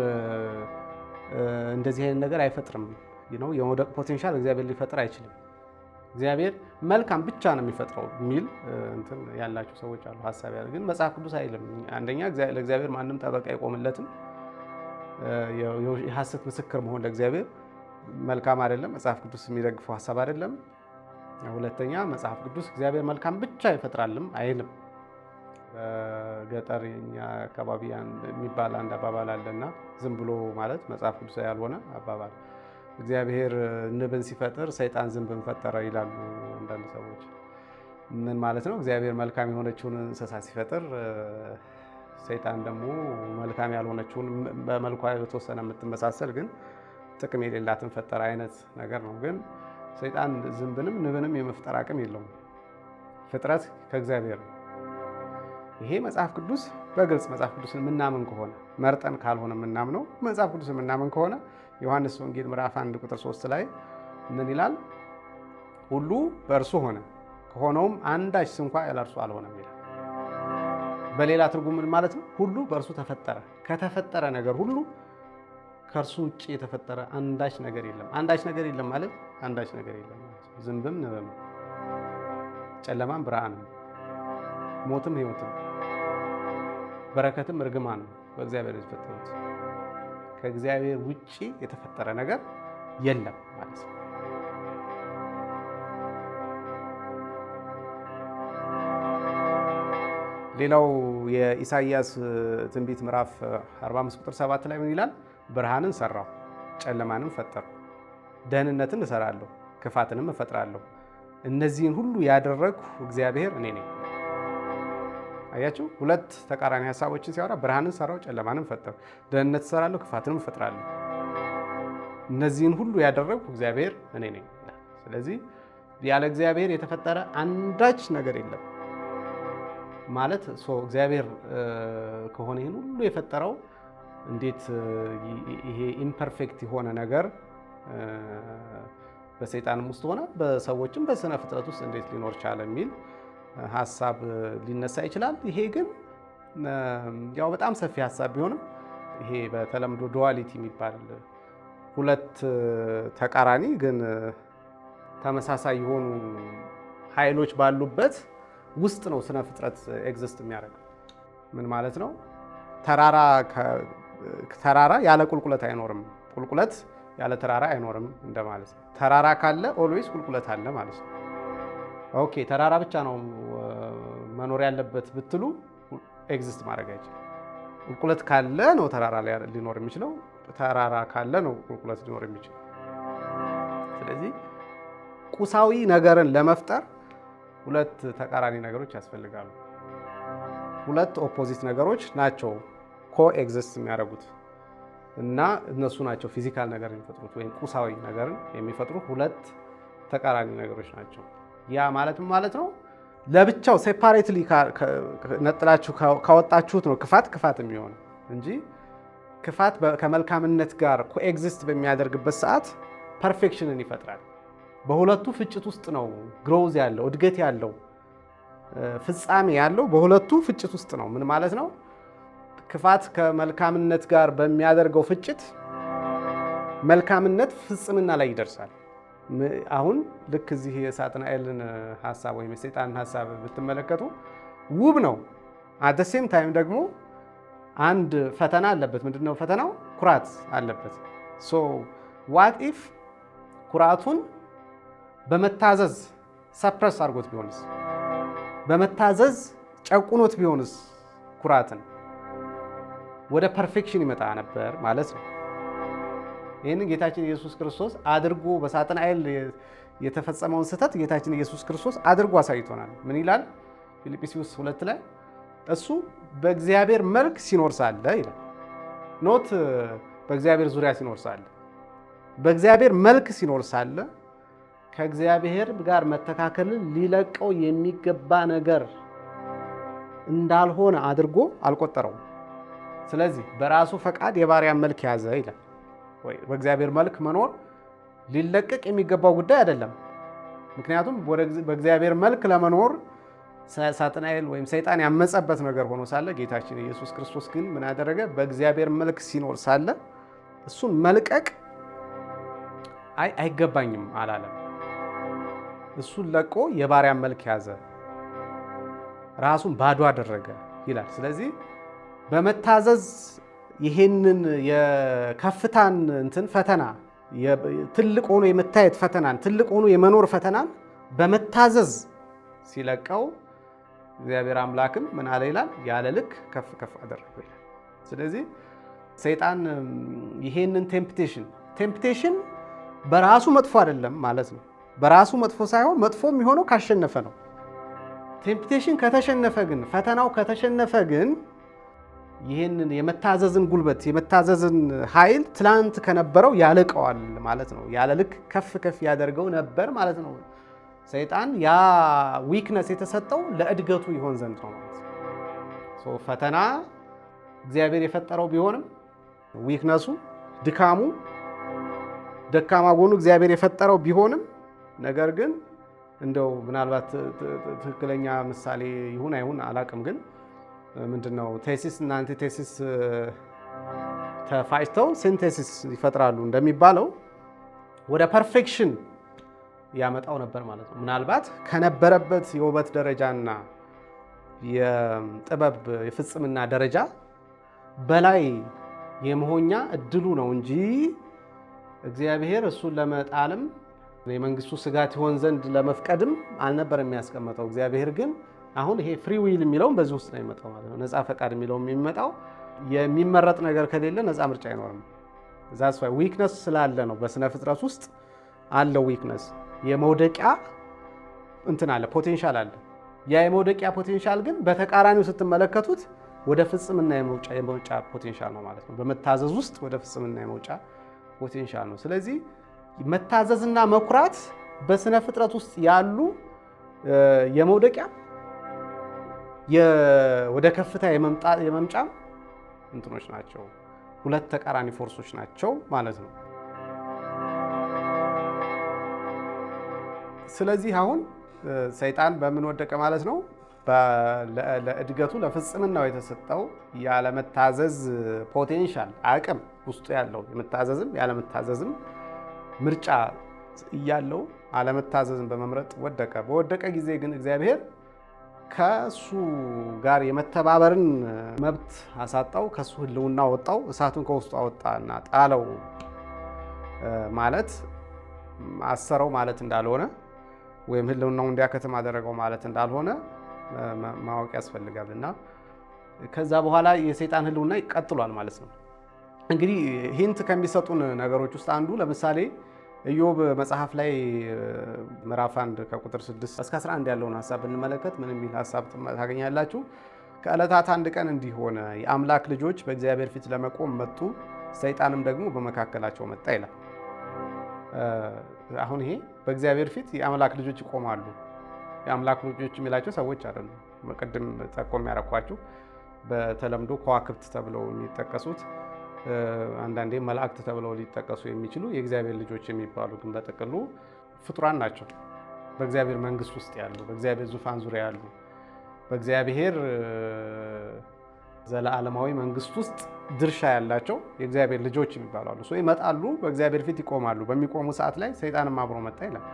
እንደዚህ አይነት ነገር አይፈጥርም። የመውደቅ ፖቴንሻል እግዚአብሔር ሊፈጥር አይችልም። እግዚአብሔር መልካም ብቻ ነው የሚፈጥረው የሚል እንትን ያላቸው ሰዎች አሉ፣ ሀሳብ ያለ። ግን መጽሐፍ ቅዱስ አይልም። አንደኛ ለእግዚአብሔር ማንም ጠበቃ አይቆምለትም። የሐሰት ምስክር መሆን ለእግዚአብሔር መልካም አይደለም። መጽሐፍ ቅዱስ የሚደግፈው ሀሳብ አይደለም። ሁለተኛ መጽሐፍ ቅዱስ እግዚአብሔር መልካም ብቻ ይፈጥራልም አይልም። በገጠር የኛ አካባቢ የሚባል አንድ አባባል አለና ዝም ብሎ ማለት መጽሐፍ ቅዱስ ያልሆነ አባባል፣ እግዚአብሔር ንብን ሲፈጥር ሰይጣን ዝንብን ፈጠረ ይላሉ አንዳንድ ሰዎች። ምን ማለት ነው? እግዚአብሔር መልካም የሆነችውን እንስሳ ሲፈጥር ሰይጣን ደግሞ መልካም ያልሆነችውን በመልኳ የተወሰነ የምትመሳሰል ግን ጥቅም የሌላትን ፈጠረ አይነት ነገር ነው። ግን ሰይጣን ዝንብንም ንብንም የመፍጠር አቅም የለውም። ፍጥረት ከእግዚአብሔር ነው። ይሄ መጽሐፍ ቅዱስ በግልጽ መጽሐፍ ቅዱስን የምናምን ከሆነ መርጠን ካልሆነ የምናምነው መጽሐፍ ቅዱስን የምናምን ከሆነ ዮሐንስ ወንጌል ምዕራፍ 1 ቁጥር 3 ላይ ምን ይላል? ሁሉ በእርሱ ሆነ፣ ከሆነውም አንዳች ስንኳ ያለ እርሱ አልሆነም ይላል። በሌላ ትርጉም ምን ማለት ነው? ሁሉ በእርሱ ተፈጠረ። ከተፈጠረ ነገር ሁሉ ከእርሱ ውጭ የተፈጠረ አንዳች ነገር የለም። አንዳች ነገር የለም ማለት አንዳች ነገር የለም ማለት ነው። ዝንብም ንብም፣ ጨለማም ብርሃንም፣ ሞትም ሕይወትም፣ በረከትም እርግማን ነው በእግዚአብሔር የተፈጠሩት። ከእግዚአብሔር ውጭ የተፈጠረ ነገር የለም ማለት ነው። ሌላው የኢሳይያስ ትንቢት ምዕራፍ 45 ቁጥር 7 ላይ ምን ይላል? ብርሃንን ሰራው፣ ጨለማንም ፈጠርኩ፣ ደህንነትን እሰራለሁ፣ ክፋትንም እፈጥራለሁ፣ እነዚህን ሁሉ ያደረግሁ እግዚአብሔር እኔ ነኝ። አያችሁ፣ ሁለት ተቃራኒ ሀሳቦችን ሲያወራ ብርሃንን ሰራው፣ ጨለማንም ፈጠርኩ፣ ደህንነት እሰራለሁ፣ ክፋትንም እፈጥራለሁ፣ እነዚህን ሁሉ ያደረግሁ እግዚአብሔር እኔ ነኝ። ስለዚህ ያለ እግዚአብሔር የተፈጠረ አንዳች ነገር የለም ማለት እግዚአብሔር ከሆነ ይህን ሁሉ የፈጠረው እንዴት ይሄ ኢምፐርፌክት የሆነ ነገር በሰይጣንም ውስጥ ሆነ በሰዎችም በስነ ፍጥረት ውስጥ እንዴት ሊኖር ቻለ የሚል ሀሳብ ሊነሳ ይችላል። ይሄ ግን ያው በጣም ሰፊ ሀሳብ ቢሆንም ይሄ በተለምዶ ዱዋሊቲ የሚባል ሁለት ተቃራኒ ግን ተመሳሳይ የሆኑ ኃይሎች ባሉበት ውስጥ ነው ስነ ፍጥረት ኤግዚስት የሚያደርገው። ምን ማለት ነው? ተራራ ያለ ቁልቁለት አይኖርም፣ ቁልቁለት ያለ ተራራ አይኖርም እንደማለት ነው። ተራራ ካለ ኦልዌይስ ቁልቁለት አለ ማለት ነው። ኦኬ፣ ተራራ ብቻ ነው መኖር ያለበት ብትሉ ኤግዚስት ማድረግ አይችልም። ቁልቁለት ካለ ነው ተራራ ሊኖር የሚችለው፣ ተራራ ካለ ነው ቁልቁለት ሊኖር የሚችለው። ስለዚህ ቁሳዊ ነገርን ለመፍጠር ሁለት ተቃራኒ ነገሮች ያስፈልጋሉ። ሁለት ኦፖዚት ነገሮች ናቸው ኮኤግዚስት የሚያደርጉት እና እነሱ ናቸው ፊዚካል ነገር የሚፈጥሩት ወይም ቁሳዊ ነገርን የሚፈጥሩ ሁለት ተቃራኒ ነገሮች ናቸው። ያ ማለት ነው ለብቻው ሴፓሬትሊ ነጥላችሁ ካወጣችሁት ነው ክፋት የሚሆነው እንጂ ክፋት ከመልካምነት ጋር ኮኤግዚስት በሚያደርግበት ሰዓት ፐርፌክሽንን ይፈጥራል። በሁለቱ ፍጭት ውስጥ ነው ግሮዝ ያለው እድገት ያለው ፍጻሜ ያለው በሁለቱ ፍጭት ውስጥ ነው። ምን ማለት ነው? ክፋት ከመልካምነት ጋር በሚያደርገው ፍጭት መልካምነት ፍጽምና ላይ ይደርሳል። አሁን ልክ እዚህ የሳጥናኤልን ሀሳብ ወይም የሰይጣንን ሀሳብ ብትመለከቱ ውብ ነው። አት ዘ ሴም ታይም ደግሞ አንድ ፈተና አለበት። ምንድነው ፈተናው? ኩራት አለበት። ሶ ዋት ኢፍ ኩራቱን በመታዘዝ ሰፕረስ አድርጎት ቢሆንስ? በመታዘዝ ጨቁኖት ቢሆንስ? ኩራትን ወደ ፐርፌክሽን ይመጣ ነበር ማለት ነው። ይህንን ጌታችን ኢየሱስ ክርስቶስ አድርጎ በሳጥናኤል የተፈጸመውን ስህተት ጌታችን ኢየሱስ ክርስቶስ አድርጎ አሳይቶናል። ምን ይላል? ፊልጵስዩስ 2 ላይ እሱ በእግዚአብሔር መልክ ሲኖር ሳለ ይላል። ኖት በእግዚአብሔር ዙሪያ ሲኖር ሳለ፣ በእግዚአብሔር መልክ ሲኖር ሳለ ከእግዚአብሔር ጋር መተካከልን ሊለቀው የሚገባ ነገር እንዳልሆነ አድርጎ አልቆጠረውም። ስለዚህ በራሱ ፈቃድ የባሪያን መልክ ያዘ ይላል። ወይ በእግዚአብሔር መልክ መኖር ሊለቀቅ የሚገባው ጉዳይ አይደለም። ምክንያቱም በእግዚአብሔር መልክ ለመኖር ሳጥናኤል ወይም ሰይጣን ያመፀበት ነገር ሆኖ ሳለ ጌታችን ኢየሱስ ክርስቶስ ግን ምን አደረገ? በእግዚአብሔር መልክ ሲኖር ሳለ እሱን መልቀቅ አይገባኝም አላለም። እሱን ለቆ የባሪያን መልክ ያዘ፣ ራሱን ባዶ አደረገ ይላል። ስለዚህ በመታዘዝ ይሄንን የከፍታን ፈተና ትልቅ ሆኖ የመታየት ፈተናን ትልቅ ሆኖ የመኖር ፈተናን በመታዘዝ ሲለቀው እግዚአብሔር አምላክም ምን አለ ይላል? ያለ ልክ ከፍ ከፍ አደረገው ይላል። ስለዚህ ሰይጣን ይሄንን ቴምፕቴሽን በራሱ መጥፎ አይደለም ማለት ነው። በራሱ መጥፎ ሳይሆን መጥፎ የሚሆነው ካሸነፈ ነው። ቴምፕቴሽን ከተሸነፈ ግን ፈተናው ከተሸነፈ ግን ይህንን የመታዘዝን ጉልበት የመታዘዝን ኃይል ትላንት ከነበረው ያልቀዋል ማለት ነው። ያለ ልክ ከፍ ከፍ ያደርገው ነበር ማለት ነው። ሰይጣን ያ ዊክነስ የተሰጠው ለእድገቱ ይሆን ዘንድ ነው ማለት ነው። ፈተና እግዚአብሔር የፈጠረው ቢሆንም ዊክነሱ ድካሙ ደካማ ጎኑ እግዚአብሔር የፈጠረው ቢሆንም ነገር ግን እንደው ምናልባት ትክክለኛ ምሳሌ ይሁን አይሁን አላቅም፣ ግን ምንድነው ቴሲስ እና አንቲቴሲስ ተፋጭተው ሲንቴሲስ ይፈጥራሉ እንደሚባለው ወደ ፐርፌክሽን ያመጣው ነበር ማለት ነው። ምናልባት ከነበረበት የውበት ደረጃና የጥበብ የፍጽምና ደረጃ በላይ የመሆኛ እድሉ ነው እንጂ እግዚአብሔር እሱን ለመጣልም የመንግስቱ ስጋት ይሆን ዘንድ ለመፍቀድም አልነበር የሚያስቀምጠው። እግዚአብሔር ግን አሁን ይሄ ፍሪ ዊል የሚለውም በዚህ ውስጥ ነው የሚመጣው ማለት ነው። ነፃ ፈቃድ የሚለውም የሚመጣው የሚመረጥ ነገር ከሌለ ነፃ ምርጫ አይኖርም። ዛስ ዋይ ዊክነስ ስላለ ነው። በስነ ፍጥረት ውስጥ አለው ዊክነስ የመውደቂያ አለ፣ ፖቴንሻል አለ። ያ የመውደቂያ ፖቴንሻል ግን በተቃራኒው ስትመለከቱት ወደ ፍጽምና የመውጫ ፖቴንሻል ነው ማለት ነው። በመታዘዝ ውስጥ ወደ ፍጽምና የመውጫ ፖቴንሻል ነው። ስለዚህ መታዘዝና መኩራት በስነ ፍጥረት ውስጥ ያሉ የመውደቂያ ወደ ከፍታ የመምጫ እንትኖች ናቸው። ሁለት ተቃራኒ ፎርሶች ናቸው ማለት ነው። ስለዚህ አሁን ሰይጣን በምን ወደቀ ማለት ነው? ለእድገቱ ለፍጽምናው የተሰጠው ያለመታዘዝ ፖቴንሻል አቅም ውስጡ ያለው የመታዘዝም ያለመታዘዝም ምርጫ እያለው አለመታዘዝን በመምረጥ ወደቀ። በወደቀ ጊዜ ግን እግዚአብሔር ከሱ ጋር የመተባበርን መብት አሳጣው፣ ከሱ ህልውና ወጣው፣ እሳቱን ከውስጡ አወጣና ጣለው ማለት አሰረው ማለት እንዳልሆነ ወይም ህልውናው እንዲያከትም አደረገው ማለት እንዳልሆነ ማወቅ ያስፈልጋል። እና ከዛ በኋላ የሰይጣን ህልውና ይቀጥሏል ማለት ነው። እንግዲህ ሂንት ከሚሰጡን ነገሮች ውስጥ አንዱ ለምሳሌ ኢዮብ መጽሐፍ ላይ ምዕራፍ 1 ከቁጥር 6 እስከ 11 ያለውን ሐሳብ ብንመለከት ምን የሚል ሐሳብ ታገኛላችሁ? ከዕለታት አንድ ቀን እንዲህ ሆነ፣ የአምላክ ልጆች በእግዚአብሔር ፊት ለመቆም መጡ፣ ሰይጣንም ደግሞ በመካከላቸው መጣ ይላል። አሁን ይሄ በእግዚአብሔር ፊት የአምላክ ልጆች ይቆማሉ። የአምላክ ልጆች የሚላቸው ሰዎች አይደሉም። ቅድም ጠቆም ያረኳችሁ በተለምዶ ከዋክብት ተብለው የሚጠቀሱት አንዳንዴ መላእክት ተብለው ሊጠቀሱ የሚችሉ የእግዚአብሔር ልጆች የሚባሉ ግን በጥቅሉ ፍጡራን ናቸው። በእግዚአብሔር መንግስት ውስጥ ያሉ፣ በእግዚአብሔር ዙፋን ዙሪያ ያሉ፣ በእግዚአብሔር ዘለዓለማዊ መንግስት ውስጥ ድርሻ ያላቸው የእግዚአብሔር ልጆች የሚባሉ አሉ። ይመጣሉ፣ በእግዚአብሔር ፊት ይቆማሉ። በሚቆሙ ሰዓት ላይ ሰይጣንም አብሮ መጣ ይላል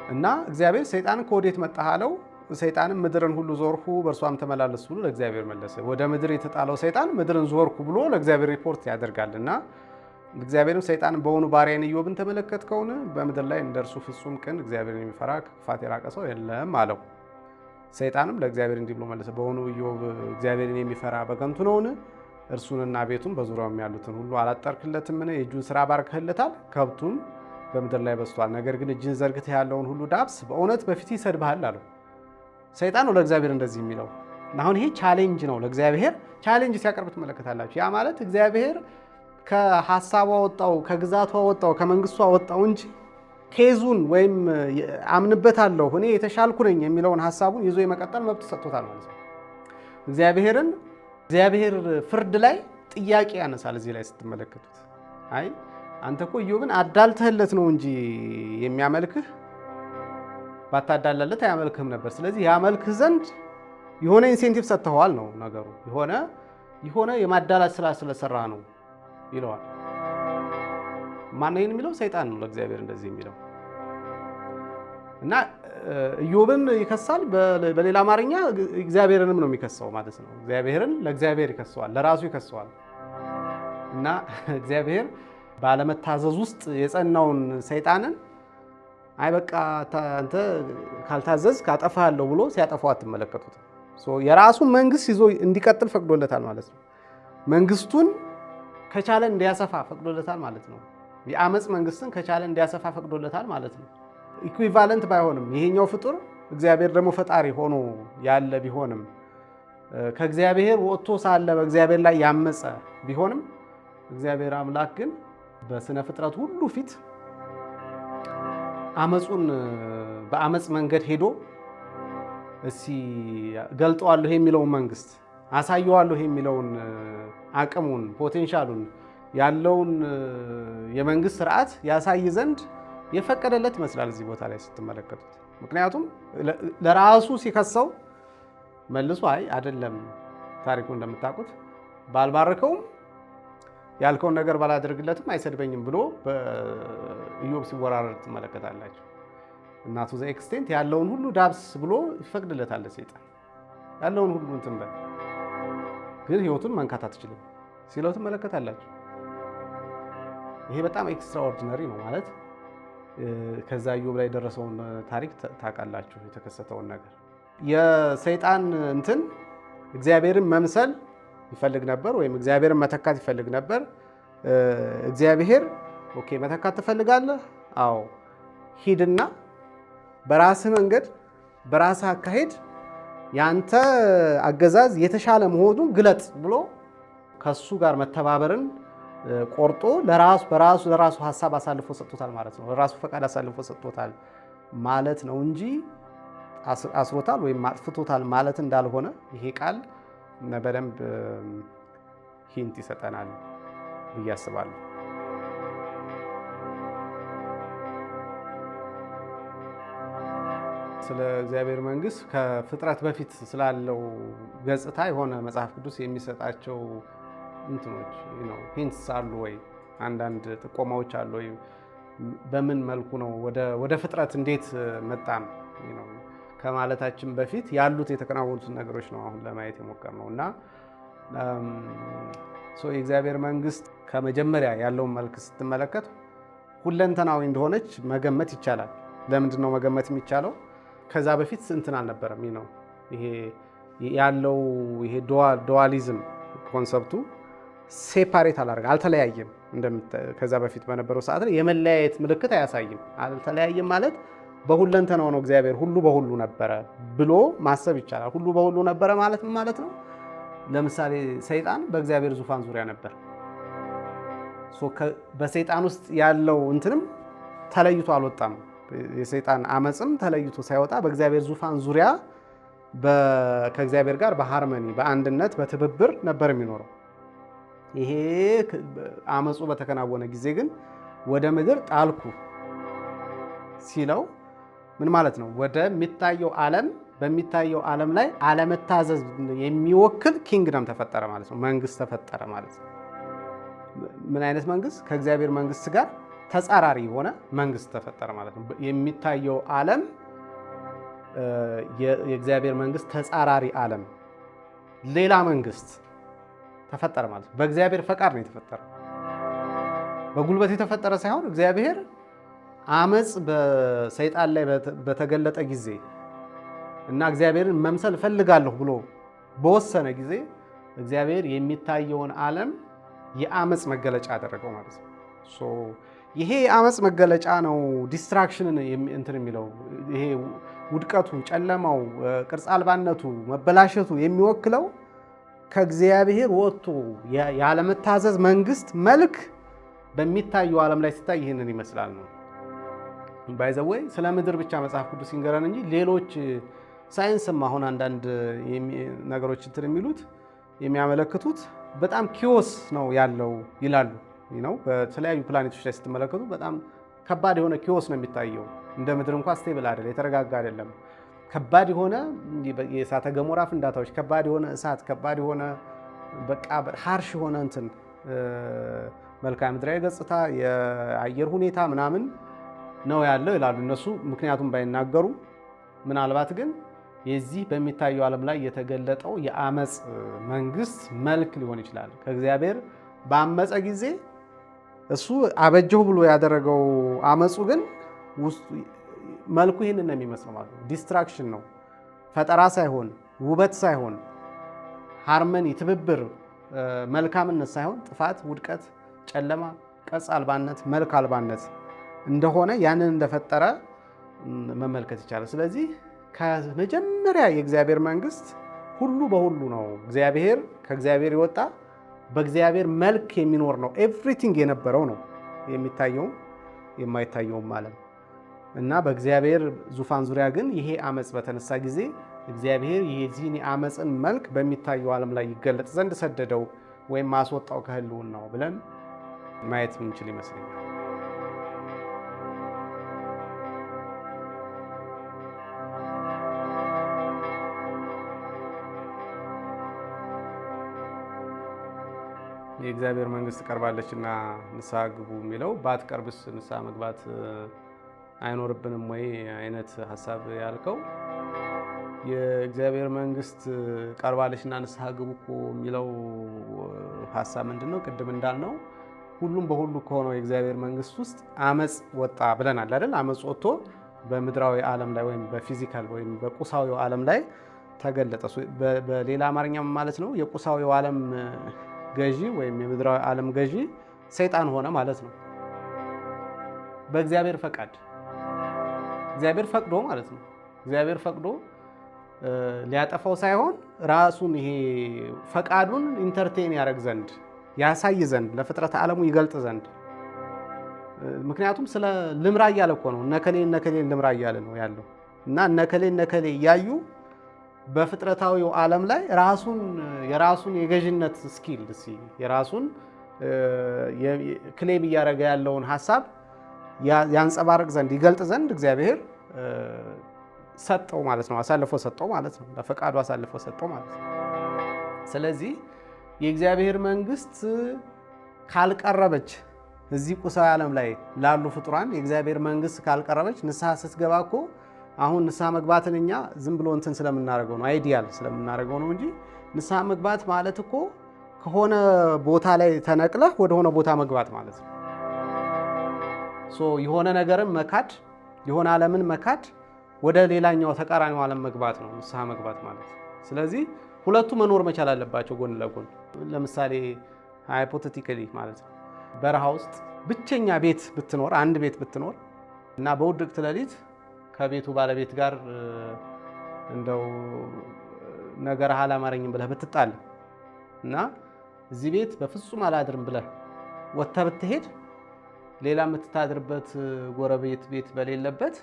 እና እግዚአብሔር ሰይጣንን ከወዴት መጣህ አለው። ሰይጣንም ምድርን ሁሉ ዞርኩ በእርሷም ተመላለስኩ ብሎ ለእግዚአብሔር መለሰ። ወደ ምድር የተጣለው ሰይጣን ምድርን ዞርኩ ብሎ ለእግዚአብሔር ሪፖርት ያደርጋልና እግዚአብሔርም ሰይጣንን በውኑ ባሪያዬን ኢዮብን ተመለከትከውን? በምድር ላይ እንደርሱ ፍጹም ቅን እግዚአብሔርን የሚፈራ ከክፋት የራቀ ሰው የለም አለው። ሰይጣንም ለእግዚአብሔር እንዲህ ብሎ መለሰ፣ በውኑ ኢዮብ እግዚአብሔርን የሚፈራ በከንቱ ነውን? እርሱንና ቤቱን በዙሪያውም ያሉትን ሁሉ አላጠርክለትምን? የእጁን ስራ ባርከህለታል፣ ከብቱም በምድር ላይ በዝቷል። ነገር ግን እጅን ዘርግተህ ያለውን ሁሉ ዳብስ፣ በእውነት በፊት ይሰድብሃል አለው። ሰይጣን ነው ለእግዚአብሔር እንደዚህ የሚለው። አሁን ይሄ ቻሌንጅ ነው። ለእግዚአብሔር ቻሌንጅ ሲያቀርብ ትመለከታላችሁ። ያ ማለት እግዚአብሔር ከሀሳቡ አወጣው፣ ከግዛቱ አወጣው፣ ከመንግስቱ አወጣው እንጂ ኬዙን ወይም አምንበታለሁ እኔ የተሻልኩ ነኝ የሚለውን ሀሳቡን ይዞ የመቀጠል መብት ሰጥቶታል ማለት ነው። እግዚአብሔር ፍርድ ላይ ጥያቄ ያነሳል። እዚህ ላይ ስትመለከቱት አይ አንተ እኮ ኢዮብን አዳልተህለት ነው እንጂ የሚያመልክህ ባታዳላለት አያመልክህም ነበር። ስለዚህ ያመልክህ ዘንድ የሆነ ኢንሴንቲቭ ሰጥተዋል ነው ነገሩ። የሆነ የማዳላት ስራ ስለሰራ ነው ይለዋል። ማን ነው የሚለው? ሰይጣን ነው ለእግዚአብሔር እንደዚህ የሚለው እና ኢዮብን ይከሳል። በሌላ አማርኛ እግዚአብሔርንም ነው የሚከሰው ማለት ነው። እግዚአብሔርን ለእግዚአብሔር ይከሰዋል፣ ለራሱ ይከሰዋል። እና እግዚአብሔር ባለመታዘዝ ውስጥ የጸናውን ሰይጣንን አይ በቃ አንተ ካልታዘዝክ አጠፋለሁ ብሎ ሲያጠፋው አትመለከቱትም። የራሱን መንግስት ይዞ እንዲቀጥል ፈቅዶለታል ማለት ነው። መንግስቱን ከቻለ እንዲያሰፋ ፈቅዶለታል ማለት ነው። የአመፅ መንግስትን ከቻለ እንዲያሰፋ ፈቅዶለታል ማለት ነው። ኢኩዊቫለንት ባይሆንም ይሄኛው ፍጡር እግዚአብሔር ደግሞ ፈጣሪ ሆኖ ያለ ቢሆንም ከእግዚአብሔር ወጥቶ ሳለ በእግዚአብሔር ላይ ያመፀ ቢሆንም እግዚአብሔር አምላክ ግን በስነ ፍጥረት ሁሉ ፊት አመፁን በአመፅ መንገድ ሄዶ እሲ ገልጠዋለሁ የሚለውን መንግስት አሳየዋለሁ የሚለውን አቅሙን ፖቴንሻሉን ያለውን የመንግስት ስርዓት ያሳይ ዘንድ የፈቀደለት ይመስላል እዚህ ቦታ ላይ ስትመለከቱት። ምክንያቱም ለራሱ ሲከሰው መልሶ አይ አይደለም ታሪኩ እንደምታውቁት ባልባረከውም ያልከውን ነገር ባላደርግለትም አይሰድበኝም ብሎ በኢዮብ ሲወራረድ ትመለከታላችሁ። እናቱ ዘ ኤክስቴንት ያለውን ሁሉ ዳብስ ብሎ ይፈቅድለታል ሰይጣን። ያለውን ሁሉ እንትን በል ግን ህይወቱን መንካት አትችልም ሲለው ትመለከታላችሁ። ይሄ በጣም ኤክስትራኦርዲነሪ ነው ማለት ከዛ ኢዮብ ላይ የደረሰውን ታሪክ ታውቃላችሁ፣ የተከሰተውን ነገር። የሰይጣን እንትን እግዚአብሔርን መምሰል ይፈልግ ነበር ወይም እግዚአብሔርን መተካት ይፈልግ ነበር። እግዚአብሔር ኦኬ መተካት ትፈልጋለህ? አዎ ሂድና በራስህ መንገድ በራስህ አካሄድ ያንተ አገዛዝ የተሻለ መሆኑን ግለጥ ብሎ ከሱ ጋር መተባበርን ቆርጦ ለራሱ ሀሳብ አሳልፎ ሰጥቶታል ማለት ነው። ለራሱ ፈቃድ አሳልፎ ሰጥቶታል ማለት ነው እንጂ አስሮታል ወይም አጥፍቶታል ማለት እንዳልሆነ ይሄ ቃል በደንብ ሂንት ይሰጠናል ብዬ አስባለሁ። ስለ እግዚአብሔር መንግስት ከፍጥረት በፊት ስላለው ገጽታ የሆነ መጽሐፍ ቅዱስ የሚሰጣቸው እንትኖች ሂንትስ አሉ ወይ? አንዳንድ ጥቆማዎች አሉ ወይ? በምን መልኩ ነው ወደ ፍጥረት እንዴት መጣም ከማለታችን በፊት ያሉት የተከናወኑትን ነገሮች ነው አሁን ለማየት የሞከርነው እና የእግዚአብሔር መንግስት ከመጀመሪያ ያለውን መልክ ስትመለከት ሁለንተናዊ እንደሆነች መገመት ይቻላል። ለምንድን ነው መገመት የሚቻለው? ከዛ በፊት እንትን አልነበረም። ይሄ ያለው ይሄ ዱዋሊዝም ኮንሰፕቱ ሴፓሬት አልተለያየም። ከዛ በፊት በነበረው ሰዓት ላይ የመለያየት ምልክት አያሳይም። አልተለያየም ማለት በሁለንተናው ነው እግዚአብሔር ሁሉ በሁሉ ነበረ ብሎ ማሰብ ይቻላል። ሁሉ በሁሉ ነበረ ማለት ምን ማለት ነው? ለምሳሌ ሰይጣን በእግዚአብሔር ዙፋን ዙሪያ ነበር። በሰይጣን ውስጥ ያለው እንትንም ተለይቶ አልወጣም። የሰይጣን አመፅም ተለይቶ ሳይወጣ በእግዚአብሔር ዙፋን ዙሪያ ከእግዚአብሔር ጋር በሃርመኒ በአንድነት በትብብር ነበር የሚኖረው። ይሄ አመፁ በተከናወነ ጊዜ ግን ወደ ምድር ጣልኩ ሲለው ምን ማለት ነው? ወደሚታየው ዓለም በሚታየው ዓለም ላይ አለመታዘዝ የሚወክል ኪንግደም ተፈጠረ ማለት ነው። መንግስት ተፈጠረ ማለት ነው። ምን አይነት መንግስት? ከእግዚአብሔር መንግስት ጋር ተጻራሪ የሆነ መንግስት ተፈጠረ ማለት ነው። የሚታየው ዓለም የእግዚአብሔር መንግስት ተጻራሪ ዓለም፣ ሌላ መንግስት ተፈጠረ ማለት ነው። በእግዚአብሔር ፈቃድ ነው የተፈጠረ። በጉልበት የተፈጠረ ሳይሆን እግዚአብሔር አመፅ በሰይጣን ላይ በተገለጠ ጊዜ እና እግዚአብሔርን መምሰል እፈልጋለሁ ብሎ በወሰነ ጊዜ እግዚአብሔር የሚታየውን ዓለም የአመፅ መገለጫ አደረገው ማለት ነው። ይሄ የአመፅ መገለጫ ነው። ዲስትራክሽንን እንትን የሚለው ይሄ ውድቀቱ፣ ጨለማው፣ ቅርጽ አልባነቱ፣ መበላሸቱ የሚወክለው ከእግዚአብሔር ወጥቶ ያለመታዘዝ መንግስት መልክ በሚታየው ዓለም ላይ ሲታይ ይህንን ይመስላል ነው። ባይዘወይ ስለ ምድር ብቻ መጽሐፍ ቅዱስ ይንገረን እንጂ ሌሎች ሳይንስም አሁን አንዳንድ ነገሮች እንትን የሚሉት የሚያመለክቱት በጣም ኪዮስ ነው ያለው ይላሉ። በተለያዩ ፕላኔቶች ላይ ስትመለከቱ በጣም ከባድ የሆነ ኪዮስ ነው የሚታየው። እንደ ምድር እንኳን ስቴብል አይደለም፣ የተረጋጋ አይደለም። ከባድ የሆነ የእሳተ ገሞራ ፍንዳታዎች፣ ከባድ የሆነ እሳት፣ ከባድ የሆነ በቃ ሃርሽ የሆነ እንትን መልክዓ ምድራዊ ገጽታ፣ የአየር ሁኔታ ምናምን ነው ያለው ይላሉ እነሱ። ምክንያቱም ባይናገሩ ምናልባት ግን የዚህ በሚታየው ዓለም ላይ የተገለጠው የአመፅ መንግስት መልክ ሊሆን ይችላል። ከእግዚአብሔር በአመፀ ጊዜ እሱ አበጀው ብሎ ያደረገው አመፁ ግን መልኩ ይህንን ነው የሚመስለው ማለት ነው። ዲስትራክሽን ነው፣ ፈጠራ ሳይሆን ውበት ሳይሆን ሃርመኒ፣ ትብብር፣ መልካምነት ሳይሆን ጥፋት፣ ውድቀት፣ ጨለማ፣ ቅርጽ አልባነት፣ መልክ አልባነት እንደሆነ ያንን እንደፈጠረ መመልከት ይቻላል። ስለዚህ ከመጀመሪያ የእግዚአብሔር መንግስት ሁሉ በሁሉ ነው። እግዚአብሔር ከእግዚአብሔር የወጣ በእግዚአብሔር መልክ የሚኖር ነው። ኤቭሪቲንግ የነበረው ነው የሚታየውም የማይታየውም ዓለም እና በእግዚአብሔር ዙፋን ዙሪያ ግን ይሄ አመፅ በተነሳ ጊዜ እግዚአብሔር የዚህን የአመፅን መልክ በሚታየው ዓለም ላይ ይገለጥ ዘንድ ሰደደው ወይም አስወጣው ከህልውናው ብለን ማየት የምንችል ይመስለኛል። የእግዚአብሔር መንግስት ቀርባለችና ንስሐ ግቡ የሚለው ባትቀርብስ ንስሐ መግባት አይኖርብንም ወይ አይነት ሀሳብ ያልከው፣ የእግዚአብሔር መንግስት ቀርባለችና ንስሐ ግቡ እኮ የሚለው ሀሳብ ምንድን ነው? ቅድም እንዳልነው ሁሉም በሁሉ ከሆነው የእግዚአብሔር መንግስት ውስጥ አመፅ ወጣ ብለናል አይደል? አመፅ ወጥቶ በምድራዊ ዓለም ላይ ወይም በፊዚካል ወይም በቁሳዊው ዓለም ላይ ተገለጠ። በሌላ አማርኛ ማለት ነው የቁሳዊው ዓለም ገዢ ወይም የምድራዊ ዓለም ገዢ ሰይጣን ሆነ ማለት ነው። በእግዚአብሔር ፈቃድ፣ እግዚአብሔር ፈቅዶ ማለት ነው። እግዚአብሔር ፈቅዶ ሊያጠፋው ሳይሆን ራሱን ይሄ ፈቃዱን ኢንተርቴን ያደርግ ዘንድ ያሳይ ዘንድ ለፍጥረት ዓለሙ ይገልጥ ዘንድ። ምክንያቱም ስለ ልምራ እያለ እኮ ነው። እነከሌ ልምራ እያለ ነው ያለው እና እነከሌ እያዩ በፍጥረታዊው ዓለም ላይ የራሱን የገዥነት ስኪል የራሱን ክሌም እያደረገ ያለውን ሀሳብ ያንጸባርቅ ዘንድ ይገልጥ ዘንድ እግዚአብሔር ሰጠው ማለት ነው። አሳልፎ ሰጠው ማለት ነው። ለፈቃዱ አሳልፎ ሰጠው ማለት ነው። ስለዚህ የእግዚአብሔር መንግስት ካልቀረበች እዚህ ቁሳዊ ዓለም ላይ ላሉ ፍጡራን የእግዚአብሔር መንግስት ካልቀረበች ንስሐ ስትገባ እኮ አሁን ንስሐ መግባትን እኛ ዝም ብሎ እንትን ስለምናደርገው ነው አይዲያል ስለምናደርገው ነው እንጂ ንስሐ መግባት ማለት እኮ ከሆነ ቦታ ላይ ተነቅለህ ወደሆነ ቦታ መግባት ማለት ነው። የሆነ ነገርን መካድ፣ የሆነ ዓለምን መካድ፣ ወደ ሌላኛው ተቃራኒው ዓለም መግባት ነው ንስሐ መግባት ማለት። ስለዚህ ሁለቱ መኖር መቻል አለባቸው ጎን ለጎን። ለምሳሌ ሃይፖቴቲካሊ ማለት ነው በረሃ ውስጥ ብቸኛ ቤት ብትኖር፣ አንድ ቤት ብትኖር እና በውድቅት ሌሊት ከቤቱ ባለቤት ጋር እንደው ነገር አላማረኝም ብለህ ብትጣል እና እዚህ ቤት በፍጹም አላድርም ብለህ ወጥተህ ብትሄድ ሌላ የምትታድርበት ጎረቤት ቤት በሌለበት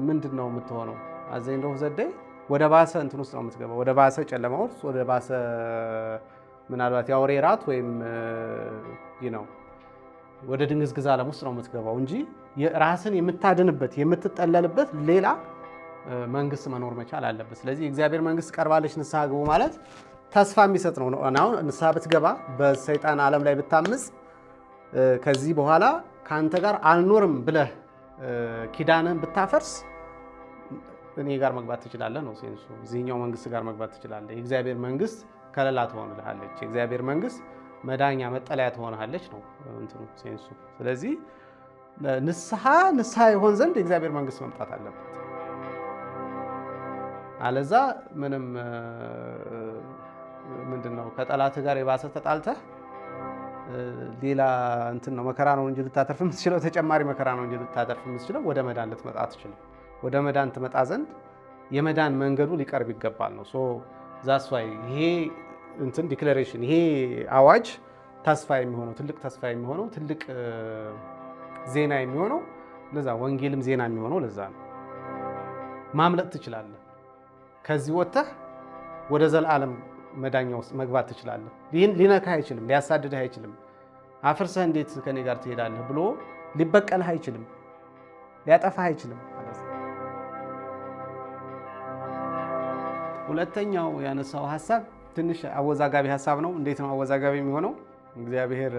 ምንድን ነው የምትሆነው? አዘኝ እንደው ዘደይ ወደ ባሰ እንትን ውስጥ ነው የምትገባው። ወደ ባሰ ጨለማ ውስጥ፣ ወደ ባሰ ምናልባት የአውሬ ራት ወይም ወደ ድንግዝግዝ ዓለም ውስጥ ነው የምትገባው እንጂ ራስን የምታድንበት የምትጠለልበት ሌላ መንግስት መኖር መቻል አለበት። ስለዚህ የእግዚአብሔር መንግስት ቀርባለች ንስሐ ግቡ ማለት ተስፋ የሚሰጥ ነው። አሁን ንስሐ ብትገባ በሰይጣን ዓለም ላይ ብታምፅ ከዚህ በኋላ ከአንተ ጋር አልኖርም ብለህ ኪዳንህን ብታፈርስ እኔ ጋር መግባት ትችላለህ ነው ሴንሱ። እዚህኛው መንግስት ጋር መግባት ትችላለህ። የእግዚአብሔር መንግስት ከለላ ትሆንልሃለች። የእግዚአብሔር መንግስት መዳኛ መጠለያ ትሆንሃለች ነው እንትኑ ሴንሱ። ስለዚህ ንስሐ ይሆን ዘንድ የእግዚአብሔር መንግስት መምጣት አለበት። አለዛ ምንም ምንድነው ከጠላትህ ጋር የባሰ ተጣልተህ ሌላ እንትን ነው መከራ ነው እንጂ ልታተርፍ የምትችለው ተጨማሪ መከራ ነው እንጂ ልታተርፍ የምትችለው ወደ መዳን ልትመጣ አትችልም። ወደ መዳን ትመጣ ዘንድ የመዳን መንገዱ ሊቀርብ ይገባል ነው። ዛስ ዋይ ይሄ እንትን ዲክላሬሽን ይሄ አዋጅ ተስፋ የሚሆነው ትልቅ ተስፋ የሚሆነው ትልቅ ዜና የሚሆነው ለዛ ወንጌልም ዜና የሚሆነው ለዛ ነው። ማምለጥ ትችላለህ። ከዚህ ወጥተህ ወደ ዘላለም መዳኛ ውስጥ መግባት ትችላለህ። ይህን ሊነካህ አይችልም፣ ሊያሳድድህ አይችልም። አፍርሰህ እንዴት ከኔ ጋር ትሄዳለህ ብሎ ሊበቀልህ አይችልም፣ ሊያጠፋህ አይችልም ማለት ነው። ሁለተኛው ያነሳው ሐሳብ ትንሽ አወዛጋቢ ሐሳብ ነው። እንዴት ነው አወዛጋቢ የሚሆነው? እግዚአብሔር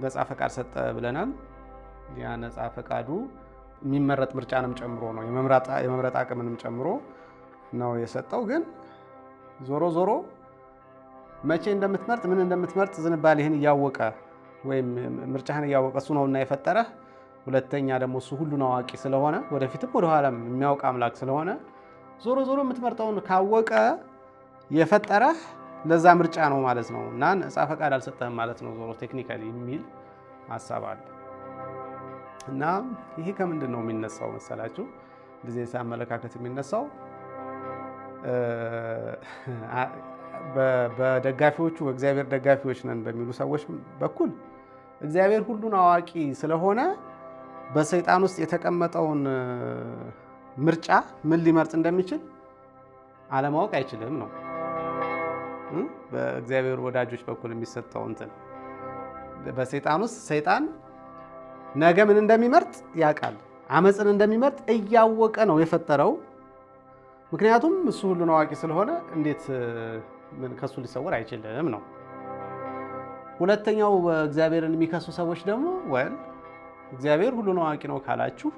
ነፃ ፈቃድ ሰጠ ብለናል። ያ ነፃ ፈቃዱ የሚመረጥ ምርጫንም ጨምሮ ነው፣ የመምረጥ አቅምንም ጨምሮ ነው የሰጠው። ግን ዞሮ ዞሮ መቼ እንደምትመርጥ ምን እንደምትመርጥ ዝንባሌህን እያወቀ ወይም ምርጫህን እያወቀ እሱ ነውና የፈጠረህ። ሁለተኛ ደግሞ እሱ ሁሉን አዋቂ ስለሆነ ወደፊትም ወደኋላም የሚያውቅ አምላክ ስለሆነ ዞሮ ዞሮ የምትመርጠውን ካወቀ የፈጠረህ ለዛ ምርጫ ነው ማለት ነው እና ነፃ ፈቃድ አልሰጠህም ማለት ነው ዞሮ ቴክኒካሊ የሚል ሀሳብ አለ። እና ይሄ ከምንድን ነው የሚነሳው መሰላችሁ? እንደዚህ አመለካከት የሚነሳው በደጋፊዎቹ በእግዚአብሔር ደጋፊዎች ነን በሚሉ ሰዎች በኩል እግዚአብሔር ሁሉን አዋቂ ስለሆነ በሰይጣን ውስጥ የተቀመጠውን ምርጫ ምን ሊመርጥ እንደሚችል አለማወቅ አይችልም ነው። በእግዚአብሔር ወዳጆች በኩል የሚሰጠው እንትን በሰይጣን ውስጥ ሰይጣን ነገ ምን እንደሚመርጥ ያውቃል። አመፅን እንደሚመርጥ እያወቀ ነው የፈጠረው። ምክንያቱም እሱ ሁሉን አዋቂ ስለሆነ እንዴት ከሱ ሊሰወር አይችልም ነው። ሁለተኛው እግዚአብሔርን የሚከሱ ሰዎች ደግሞ እግዚአብሔር ሁሉን አዋቂ ነው ካላችሁ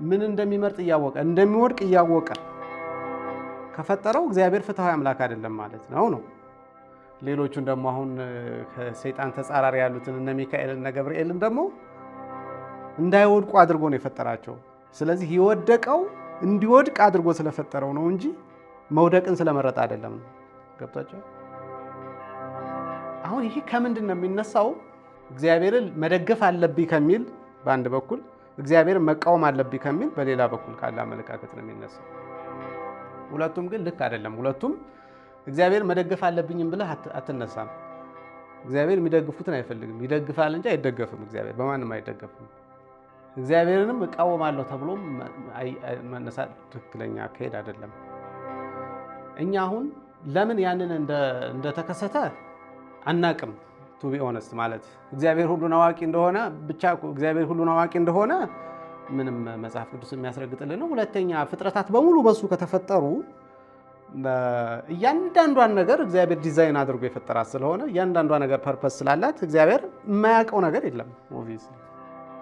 ምን እንደሚመርጥ እያወቀ እንደሚወድቅ እያወቀ ከፈጠረው እግዚአብሔር ፍትሐዊ አምላክ አይደለም ማለት ነው። ሌሎቹን ደግሞ አሁን ከሰይጣን ተጻራሪ ያሉትን እነ ሚካኤልን እነ ገብርኤልን ደግሞ እንዳይወድቁ አድርጎ ነው የፈጠራቸው። ስለዚህ የወደቀው እንዲወድቅ አድርጎ ስለፈጠረው ነው እንጂ መውደቅን ስለመረጠ አይደለም። ገብቷቸው? አሁን ይሄ ከምንድን ነው የሚነሳው? እግዚአብሔርን መደገፍ አለብኝ ከሚል በአንድ በኩል፣ እግዚአብሔርን መቃወም አለብኝ ከሚል በሌላ በኩል ካለ አመለካከት ነው የሚነሳው። ሁለቱም ግን ልክ አይደለም። ሁለቱም እግዚአብሔር መደገፍ አለብኝም ብለህ አትነሳም። እግዚአብሔር የሚደግፉትን አይፈልግም፣ ይደግፋል እንጂ አይደገፍም። እግዚአብሔር በማንም አይደገፍም። እግዚአብሔርንም እቃወማለሁ ተብሎም መነሳት ትክክለኛ አካሄድ አይደለም። እኛ አሁን ለምን ያንን እንደተከሰተ አናቅም። ቱ ቢ ኦነስት ማለት እግዚአብሔር ሁሉን አዋቂ እንደሆነ ብቻ እግዚአብሔር ሁሉን አዋቂ እንደሆነ ምንም መጽሐፍ ቅዱስ የሚያስረግጥልን ነው። ሁለተኛ ፍጥረታት በሙሉ በሱ ከተፈጠሩ እያንዳንዷን ነገር እግዚአብሔር ዲዛይን አድርጎ የፈጠራት ስለሆነ እያንዳንዷ ነገር ፐርፐስ ስላላት እግዚአብሔር የማያውቀው ነገር የለም። ኦብቪየስሊ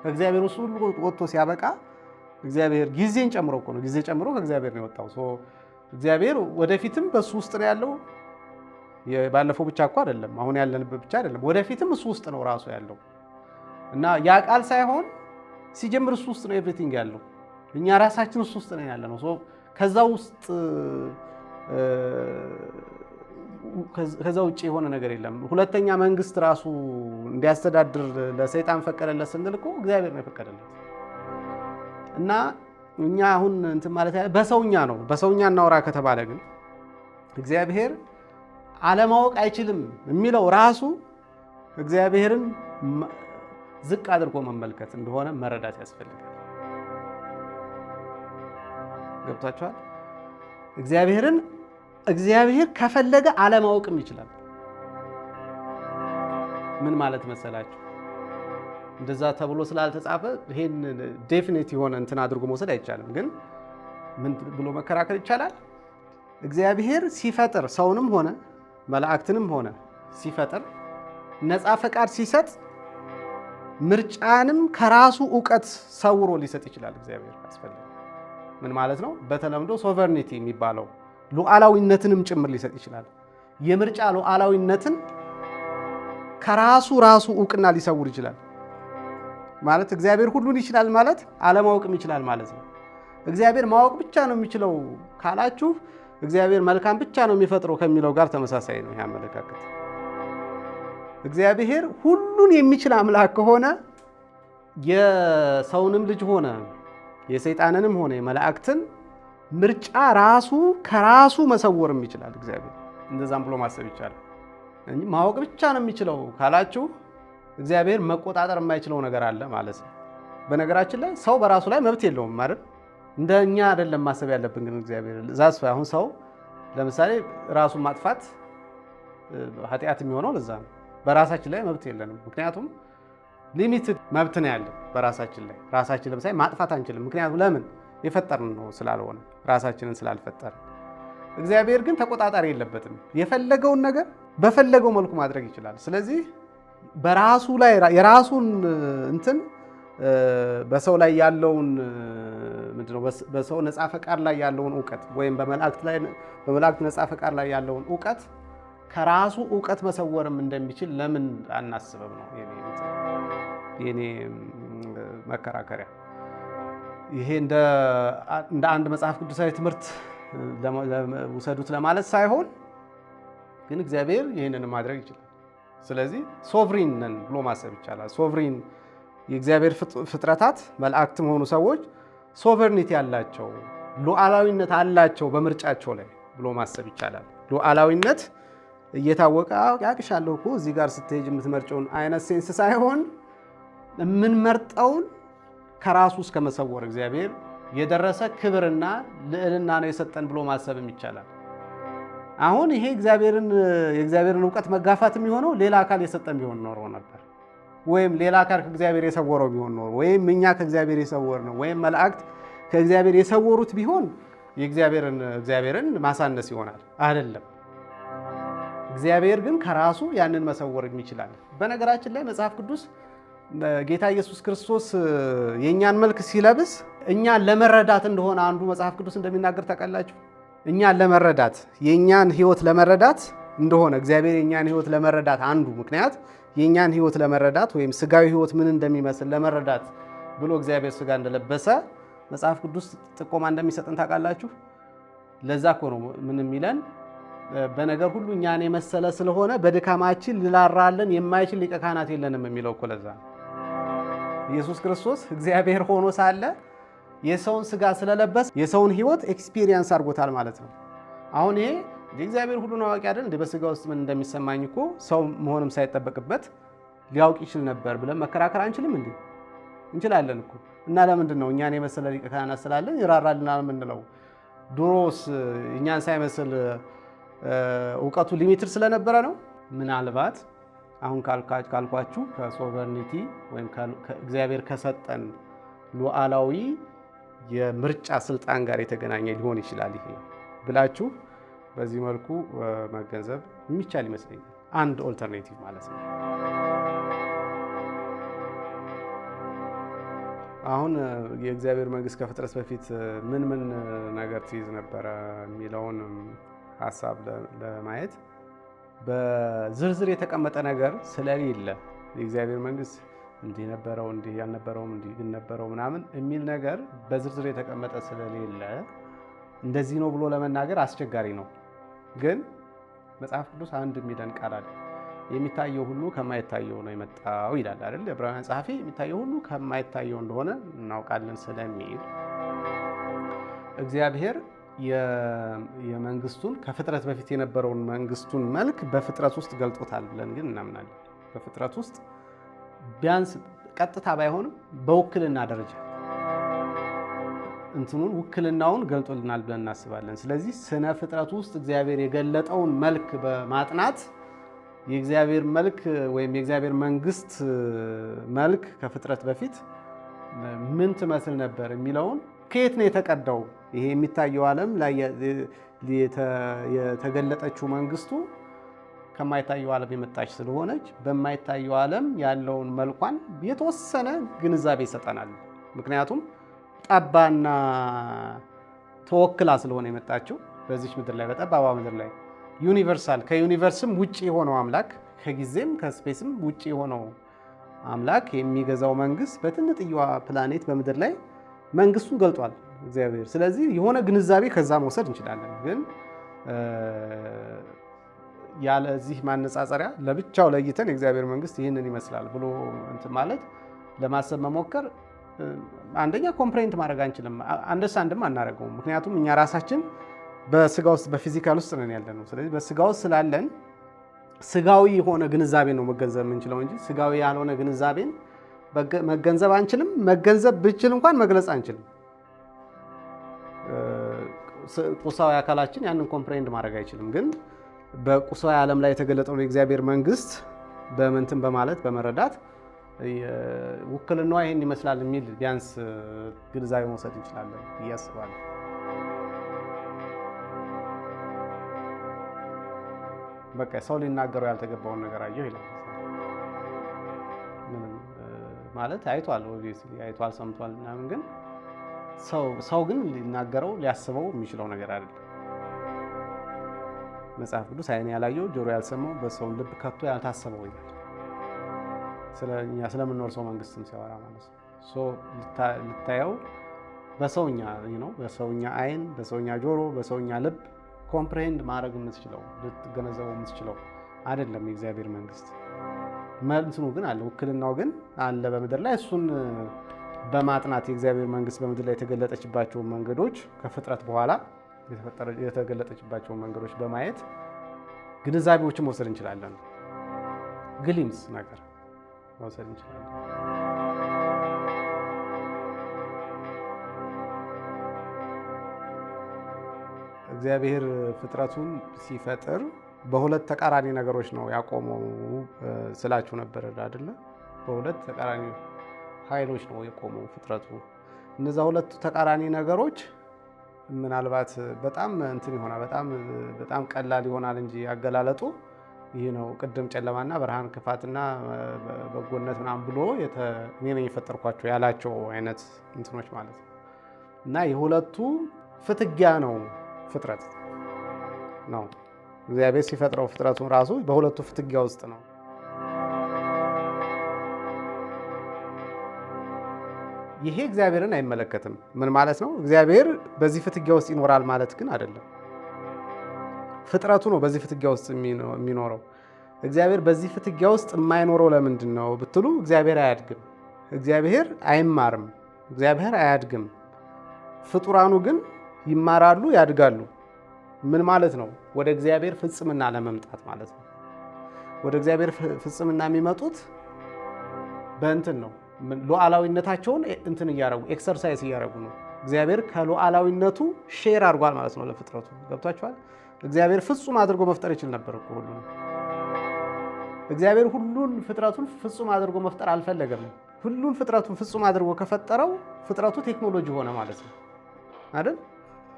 ከእግዚአብሔር ውስጥ ሁሉ ወጥቶ ሲያበቃ እግዚአብሔር ጊዜን ጨምሮ እኮ ነው። ጊዜ ጨምሮ ከእግዚአብሔር ነው የወጣው። እግዚአብሔር ወደፊትም በሱ ውስጥ ነው ያለው። ባለፈው ብቻ እኮ አይደለም፣ አሁን ያለንበት ብቻ አይደለም፣ ወደፊትም እሱ ውስጥ ነው ራሱ ያለው እና ያ ቃል ሳይሆን ሲጀምር እሱ ውስጥ ነው ኤቭሪቲንግ ያለው። እኛ ራሳችን እሱ ውስጥ ነው ያለነው። ከዛ ውስጥ ከዛ ውጭ የሆነ ነገር የለም። ሁለተኛ መንግስት ራሱ እንዲያስተዳድር ለሰይጣን ፈቀደለት ስንል እኮ እግዚአብሔር ነው የፈቀደለት እና እኛ አሁን እንትን ማለት ያለ በሰውኛ ነው። በሰውኛ እናወራ ከተባለ ግን እግዚአብሔር አለማወቅ አይችልም የሚለው ራሱ እግዚአብሔርን ዝቅ አድርጎ መመልከት እንደሆነ መረዳት ያስፈልጋል። ገብቷችኋል? እግዚአብሔር ከፈለገ አለማወቅም ይችላል። ምን ማለት መሰላችሁ? እንደዛ ተብሎ ስላልተጻፈ ይሄን ዴፊኒት የሆነ እንትን አድርጎ መውሰድ አይቻልም። ግን ምን ብሎ መከራከር ይቻላል? እግዚአብሔር ሲፈጥር ሰውንም ሆነ መላእክትንም ሆነ ሲፈጥር ነፃ ፈቃድ ሲሰጥ ምርጫንም ከራሱ ዕውቀት ሰውሮ ሊሰጥ ይችላል። እግዚአብሔር አስፈልግ ምን ማለት ነው? በተለምዶ ሶቨርኒቲ የሚባለው ሉዓላዊነትንም ጭምር ሊሰጥ ይችላል። የምርጫ ሉዓላዊነትን ከራሱ ዕውቅና ሊሰውር ይችላል። ማለት እግዚአብሔር ሁሉን ይችላል ማለት አለማወቅም ይችላል ማለት ነው። እግዚአብሔር ማወቅ ብቻ ነው የሚችለው ካላችሁ እግዚአብሔር መልካም ብቻ ነው የሚፈጥረው ከሚለው ጋር ተመሳሳይ ነው ይህ አመለካከት። እግዚአብሔር ሁሉን የሚችል አምላክ ከሆነ የሰውንም ልጅ ሆነ የሰይጣንንም ሆነ የመላእክትን ምርጫ ከራሱ መሰወርም ይችላል። እግዚአብሔር እንደዛም ብሎ ማሰብ ይቻላል። ማወቅ ብቻ ነው የሚችለው ካላችሁ እግዚአብሔር መቆጣጠር የማይችለው ነገር አለ ማለት ነው። በነገራችን ላይ ሰው በራሱ ላይ መብት የለውም ማለት እንደኛ አይደለም ማሰብ ያለብን። ግን እግዚአብሔር ዛስ አሁን ሰው ለምሳሌ ራሱን ማጥፋት ኃጢአት የሚሆነው ለዛ ነው። በራሳችን ላይ መብት የለንም። ምክንያቱም ሊሚትድ መብት ነው ያለን በራሳችን ላይ። ራሳችን ለምሳሌ ማጥፋት አንችልም። ምክንያቱም ለምን? የፈጠርን ነው ስላልሆነ፣ ራሳችንን ስላልፈጠርን። እግዚአብሔር ግን ተቆጣጣሪ የለበትም። የፈለገውን ነገር በፈለገው መልኩ ማድረግ ይችላል። ስለዚህ በራሱ ላይ የራሱን እንትን በሰው ላይ ያለውን ምንድነው በሰው ነፃ ፈቃድ ላይ ያለውን እውቀት ወይም በመላእክት ነፃ ፈቃድ ላይ ያለውን እውቀት ከራሱ እውቀት መሰወርም እንደሚችል ለምን አናስብም ነው የኔ መከራከሪያ። ይሄ እንደ አንድ መጽሐፍ ቅዱሳዊ ትምህርት ውሰዱት ለማለት ሳይሆን፣ ግን እግዚአብሔር ይህንን ማድረግ ይችላል። ስለዚህ ሶቭሪን ነን ብሎ ማሰብ ይቻላል። ሶቭሪን የእግዚአብሔር ፍጥረታት መላእክትም ሆኑ ሰዎች ሶቨርኒቲ ያላቸው ሉዓላዊነት አላቸው በምርጫቸው ላይ ብሎ ማሰብ ይቻላል። ሉዓላዊነት እየታወቀ ያቅሻለሁ እኮ እዚህ ጋር ስትሄጅ የምትመርጨውን አይነት ሴንስ ሳይሆን የምንመርጠውን ከራሱ እስከ መሰወር እግዚአብሔር የደረሰ ክብርና ልዕልና ነው የሰጠን ብሎ ማሰብም ይቻላል። አሁን ይሄ የእግዚአብሔርን እውቀት መጋፋት የሚሆነው ሌላ አካል የሰጠን ቢሆን ኖሮ ነበር፣ ወይም ሌላ አካል ከእግዚአብሔር የሰወረው ቢሆን ኖሮ፣ ወይም እኛ ከእግዚአብሔር የሰወር ነው፣ ወይም መላእክት ከእግዚአብሔር የሰወሩት ቢሆን እግዚአብሔርን ማሳነስ ይሆናል። አይደለም። እግዚአብሔር ግን ከራሱ ያንን መሰወር ይችላል። በነገራችን ላይ መጽሐፍ ቅዱስ ጌታ ኢየሱስ ክርስቶስ የእኛን መልክ ሲለብስ እኛን ለመረዳት እንደሆነ አንዱ መጽሐፍ ቅዱስ እንደሚናገር ታውቃላችሁ። እኛን ለመረዳት የእኛን ሕይወት ለመረዳት እንደሆነ እግዚአብሔር የእኛን ሕይወት ለመረዳት አንዱ ምክንያት የእኛን ሕይወት ለመረዳት ወይም ስጋዊ ሕይወት ምን እንደሚመስል ለመረዳት ብሎ እግዚአብሔር ስጋ እንደለበሰ መጽሐፍ ቅዱስ ጥቆማ እንደሚሰጥን ታውቃላችሁ። ለዛ እኮ ነው ምን የሚለን በነገር ሁሉ እኛን የመሰለ ስለሆነ በድካማችን ሊራራልን የማይችል ሊቀ ካህናት የለንም የሚለው እኮ ለዛ ነው። ኢየሱስ ክርስቶስ እግዚአብሔር ሆኖ ሳለ የሰውን ስጋ ስለለበሰ የሰውን ሕይወት ኤክስፒሪየንስ አድርጎታል ማለት ነው። አሁን ይሄ እግዚአብሔር ሁሉን አዋቂ አይደል እንደ በስጋ ውስጥ ምን እንደሚሰማኝ እኮ ሰው መሆንም ሳይጠበቅበት ሊያውቅ ይችል ነበር ብለን መከራከር አንችልም እንዴ? እንችላለን እኮ። እና ለምንድን ነው እኛን የመሰለ ሊቀ ካህናት ስላለን ይራራልናል የምንለው? ድሮስ እኛን ሳይመስል እውቀቱ ሊሚትድ ስለነበረ ነው። ምናልባት አሁን ካልኳችሁ ከሶቨርኒቲ ወይም እግዚአብሔር ከሰጠን ሉዓላዊ የምርጫ ስልጣን ጋር የተገናኘ ሊሆን ይችላል ይሄ ብላችሁ በዚህ መልኩ መገንዘብ የሚቻል ይመስለኛል። አንድ ኦልተርኔቲቭ ማለት ነው። አሁን የእግዚአብሔር መንግስት ከፍጥረት በፊት ምን ነገር ትይዝ ነበረ የሚለውን ሀሳብ ለማየት በዝርዝር የተቀመጠ ነገር ስለሌለ የእግዚአብሔር መንግስት እንዲህ ነበረው እንዲህ ያልነበረውም እንዲህ ግን ነበረው ምናምን የሚል ነገር በዝርዝር የተቀመጠ ስለሌለ እንደዚህ ነው ብሎ ለመናገር አስቸጋሪ ነው። ግን መጽሐፍ ቅዱስ አንድ የሚለን ቃል አለ። የሚታየው ሁሉ ከማይታየው ነው የመጣው ይላል አይደል? ዕብራውያን ጸሐፊ የሚታየው ሁሉ ከማይታየው እንደሆነ እናውቃለን ስለሚል እግዚአብሔር የመንግስቱን ከፍጥረት በፊት የነበረውን መንግስቱን መልክ በፍጥረት ውስጥ ገልጦታል ብለን ግን እናምናለን። በፍጥረት ውስጥ ቢያንስ ቀጥታ ባይሆንም በውክልና ደረጃ እንትኑን ውክልናውን ገልጦልናል ብለን እናስባለን። ስለዚህ ስነ ፍጥረት ውስጥ እግዚአብሔር የገለጠውን መልክ በማጥናት የእግዚአብሔር መልክ ወይም የእግዚአብሔር መንግስት መልክ ከፍጥረት በፊት ምን ትመስል ነበር የሚለውን ከየት ነው የተቀዳው? ይሄ የሚታየው ዓለም ላይ የተገለጠችው መንግስቱ ከማይታየው ዓለም የመጣች ስለሆነች በማይታየው ዓለም ያለውን መልኳን የተወሰነ ግንዛቤ ይሰጠናል። ምክንያቱም ጠባና ተወክላ ስለሆነ የመጣችው በዚች ምድር ላይ በጠባባ ምድር ላይ ዩኒቨርሳል ከዩኒቨርስም ውጪ የሆነው አምላክ ከጊዜም ከስፔስም ውጪ የሆነው አምላክ የሚገዛው መንግስት በትንጥየዋ ፕላኔት በምድር ላይ መንግስቱን ገልጧል እግዚአብሔር። ስለዚህ የሆነ ግንዛቤ ከዛ መውሰድ እንችላለን። ግን ያለዚህ ማነጻጸሪያ ለብቻው ለይተን የእግዚአብሔር መንግስት ይህንን ይመስላል ብሎ እንትን ማለት ለማሰብ መሞከር አንደኛ ኮምፕሬንት ማድረግ አንችልም፣ አንደርስታንድም አናደርገውም። ምክንያቱም እኛ ራሳችን በስጋ ውስጥ በፊዚካል ውስጥ ነን ያለነው። ስለዚህ በስጋ ውስጥ ስላለን ስጋዊ የሆነ ግንዛቤ ነው መገንዘብ የምንችለው እንጂ ስጋዊ ያልሆነ ግንዛቤን መገንዘብ አንችልም። መገንዘብ ብችል እንኳን መግለጽ አንችልም። ቁሳዊ አካላችን ያንን ኮምፕሬንድ ማድረግ አይችልም። ግን በቁሳዊ ዓለም ላይ የተገለጠውን የእግዚአብሔር መንግስት በምንትን በማለት በመረዳት ውክልናዋ ይሄን ይመስላል የሚል ቢያንስ ግንዛቤ መውሰድ እንችላለን ብዬ አስባለሁ። በቃ ሰው ሊናገረው ያልተገባውን ነገር አየሁ ይላል። ምንም ማለት አይቷል፣ ኦብቪየስሊ አይቷል፣ ሰምቷል ምናምን፣ ግን ሰው ግን ሊናገረው ሊያስበው የሚችለው ነገር አይደለም። መጽሐፍ ቅዱስ ዓይን ያላየው ጆሮ ያልሰማው በሰው ልብ ከቶ ያልታሰበው ይላል። ስለምንኖር ሰው መንግስትም ሲያወራ ማለት ነው። ልታየው በሰውኛ ነው፣ በሰውኛ ዓይን፣ በሰውኛ ጆሮ፣ በሰውኛ ልብ ኮምፕሬንድ ማድረግ የምትችለው ልትገነዘበው የምትችለው አይደለም የእግዚአብሔር መንግስት። መልስኑ ግን አለ፣ ውክልናው ግን አለ በምድር ላይ። እሱን በማጥናት የእግዚአብሔር መንግስት በምድር ላይ የተገለጠችባቸውን መንገዶች ከፍጥረት በኋላ የተገለጠችባቸውን መንገዶች በማየት ግንዛቤዎችን መውሰድ እንችላለን። ግሊምስ ነገር መውሰድ እንችላለን። እግዚአብሔር ፍጥረቱን ሲፈጥር በሁለት ተቃራኒ ነገሮች ነው ያቆመው ስላችሁ ነበር አይደለ? በሁለት ተቃራኒ ኃይሎች ነው የቆመው ፍጥረቱ። እነዛ ሁለቱ ተቃራኒ ነገሮች ምናልባት በጣም እንትን ይሆናል፣ በጣም ቀላል ይሆናል እንጂ ያገላለጡ ይህ ነው። ቅድም ጨለማና ብርሃን፣ ክፋትና በጎነት ምናምን ብሎ እኔ ነኝ የፈጠርኳቸው ያላቸው አይነት እንትኖች ማለት ነው። እና የሁለቱ ፍትጊያ ነው ፍጥረት ነው። እግዚአብሔር ሲፈጥረው ፍጥረቱን ራሱ በሁለቱ ፍትጊያ ውስጥ ነው። ይሄ እግዚአብሔርን አይመለከትም። ምን ማለት ነው? እግዚአብሔር በዚህ ፍትጊያ ውስጥ ይኖራል ማለት ግን አይደለም። ፍጥረቱ ነው በዚህ ፍትጊያ ውስጥ የሚኖረው። እግዚአብሔር በዚህ ፍትጊያ ውስጥ የማይኖረው ለምንድን ነው ብትሉ፣ እግዚአብሔር አያድግም፣ እግዚአብሔር አይማርም፣ እግዚአብሔር አያድግም። ፍጡራኑ ግን ይማራሉ፣ ያድጋሉ። ምን ማለት ነው? ወደ እግዚአብሔር ፍጽምና ለመምጣት ማለት ነው። ወደ እግዚአብሔር ፍጽምና የሚመጡት በእንትን ነው። ሉዓላዊነታቸውን እንትን እያረጉ ኤክሰርሳይዝ እያረጉ ነው። እግዚአብሔር ከሉዓላዊነቱ ሼር አድርጓል ማለት ነው ለፍጥረቱ። ገብቷችኋል? እግዚአብሔር ፍጹም አድርጎ መፍጠር ይችል ነበር እኮ ሁሉንም። እግዚአብሔር ሁሉን ፍጥረቱን ፍጹም አድርጎ መፍጠር አልፈለገም። ሁሉን ፍጥረቱን ፍጹም አድርጎ ከፈጠረው ፍጥረቱ ቴክኖሎጂ ሆነ ማለት ነው አይደል?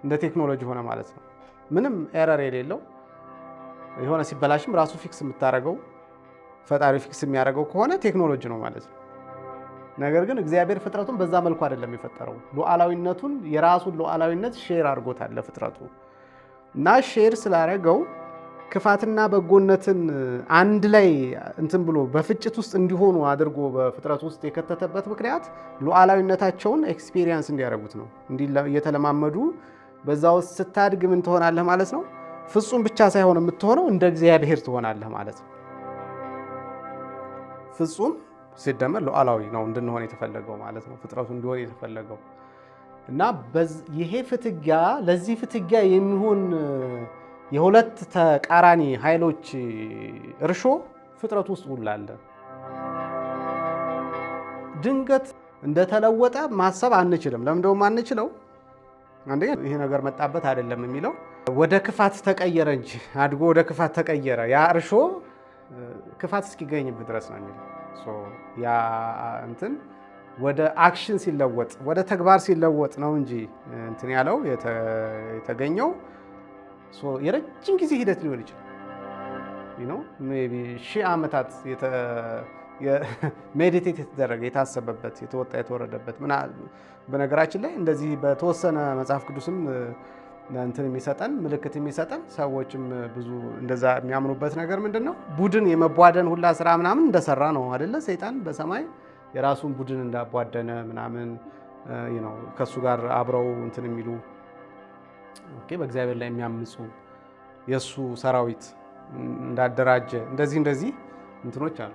እንደ ቴክኖሎጂ ሆነ ማለት ነው። ምንም ኤረር የሌለው የሆነ ሲበላሽም ራሱ ፊክስ የምታደርገው ፈጣሪ ፊክስ የሚያደርገው ከሆነ ቴክኖሎጂ ነው ማለት ነው። ነገር ግን እግዚአብሔር ፍጥረቱን በዛ መልኩ አይደለም የፈጠረው። ሉዓላዊነቱን የራሱን ሉዓላዊነት ሼር አድርጎታል ለፍጥረቱ እና ሼር ስላደረገው ክፋትና በጎነትን አንድ ላይ እንትን ብሎ በፍጭት ውስጥ እንዲሆኑ አድርጎ በፍጥረቱ ውስጥ የከተተበት ምክንያት ሉዓላዊነታቸውን ኤክስፒሪየንስ እንዲያደርጉት ነው። እየተለማመዱ በዛ ውስጥ ስታድግ ምን ትሆናለህ ማለት ነው? ፍጹም ብቻ ሳይሆን የምትሆነው እንደ እግዚአብሔር ትሆናለህ ማለት ነው። ፍጹም ሲደመር ሉዓላዊ ነው እንድንሆን የተፈለገው ማለት ነው። ፍጥረቱ እንዲሆን የተፈለገው እና ይሄ ፍትጊያ ለዚህ ፍትጊያ የሚሆን የሁለት ተቃራኒ ኃይሎች እርሾ ፍጥረቱ ውስጥ ውላለ። ድንገት እንደተለወጠ ማሰብ አንችልም። ለምን ደግሞ አንችለው? አንዴ ይሄ ነገር መጣበት አይደለም የሚለው ወደ ክፋት ተቀየረ እንጂ አድጎ ወደ ክፋት ተቀየረ። ያ እርሾ ክፋት እስኪገኝበት ድረስ ነው የሚለው። ያ እንትን ወደ አክሽን ሲለወጥ ወደ ተግባር ሲለወጥ ነው እንጂ እንትን ያለው የተገኘው የረጅም ጊዜ ሂደት ሊሆን ይችላል። ሜይ ቢ 1000 ዓመታት ሜዲቴት የተደረገ የታሰበበት የተወጣ የተወረደበት በነገራችን ላይ እንደዚህ በተወሰነ መጽሐፍ ቅዱስም እንትን የሚሰጠን ምልክት የሚሰጠን ሰዎችም ብዙ እንደዛ የሚያምኑበት ነገር ምንድን ነው? ቡድን የመቧደን ሁላ ስራ ምናምን እንደሰራ ነው አይደለ? ሰይጣን በሰማይ የራሱን ቡድን እንዳቧደነ ምናምን ከእሱ ጋር አብረው እንትን የሚሉ በእግዚአብሔር ላይ የሚያምፁ የእሱ ሰራዊት እንዳደራጀ እንደዚህ እንትኖች አሉ።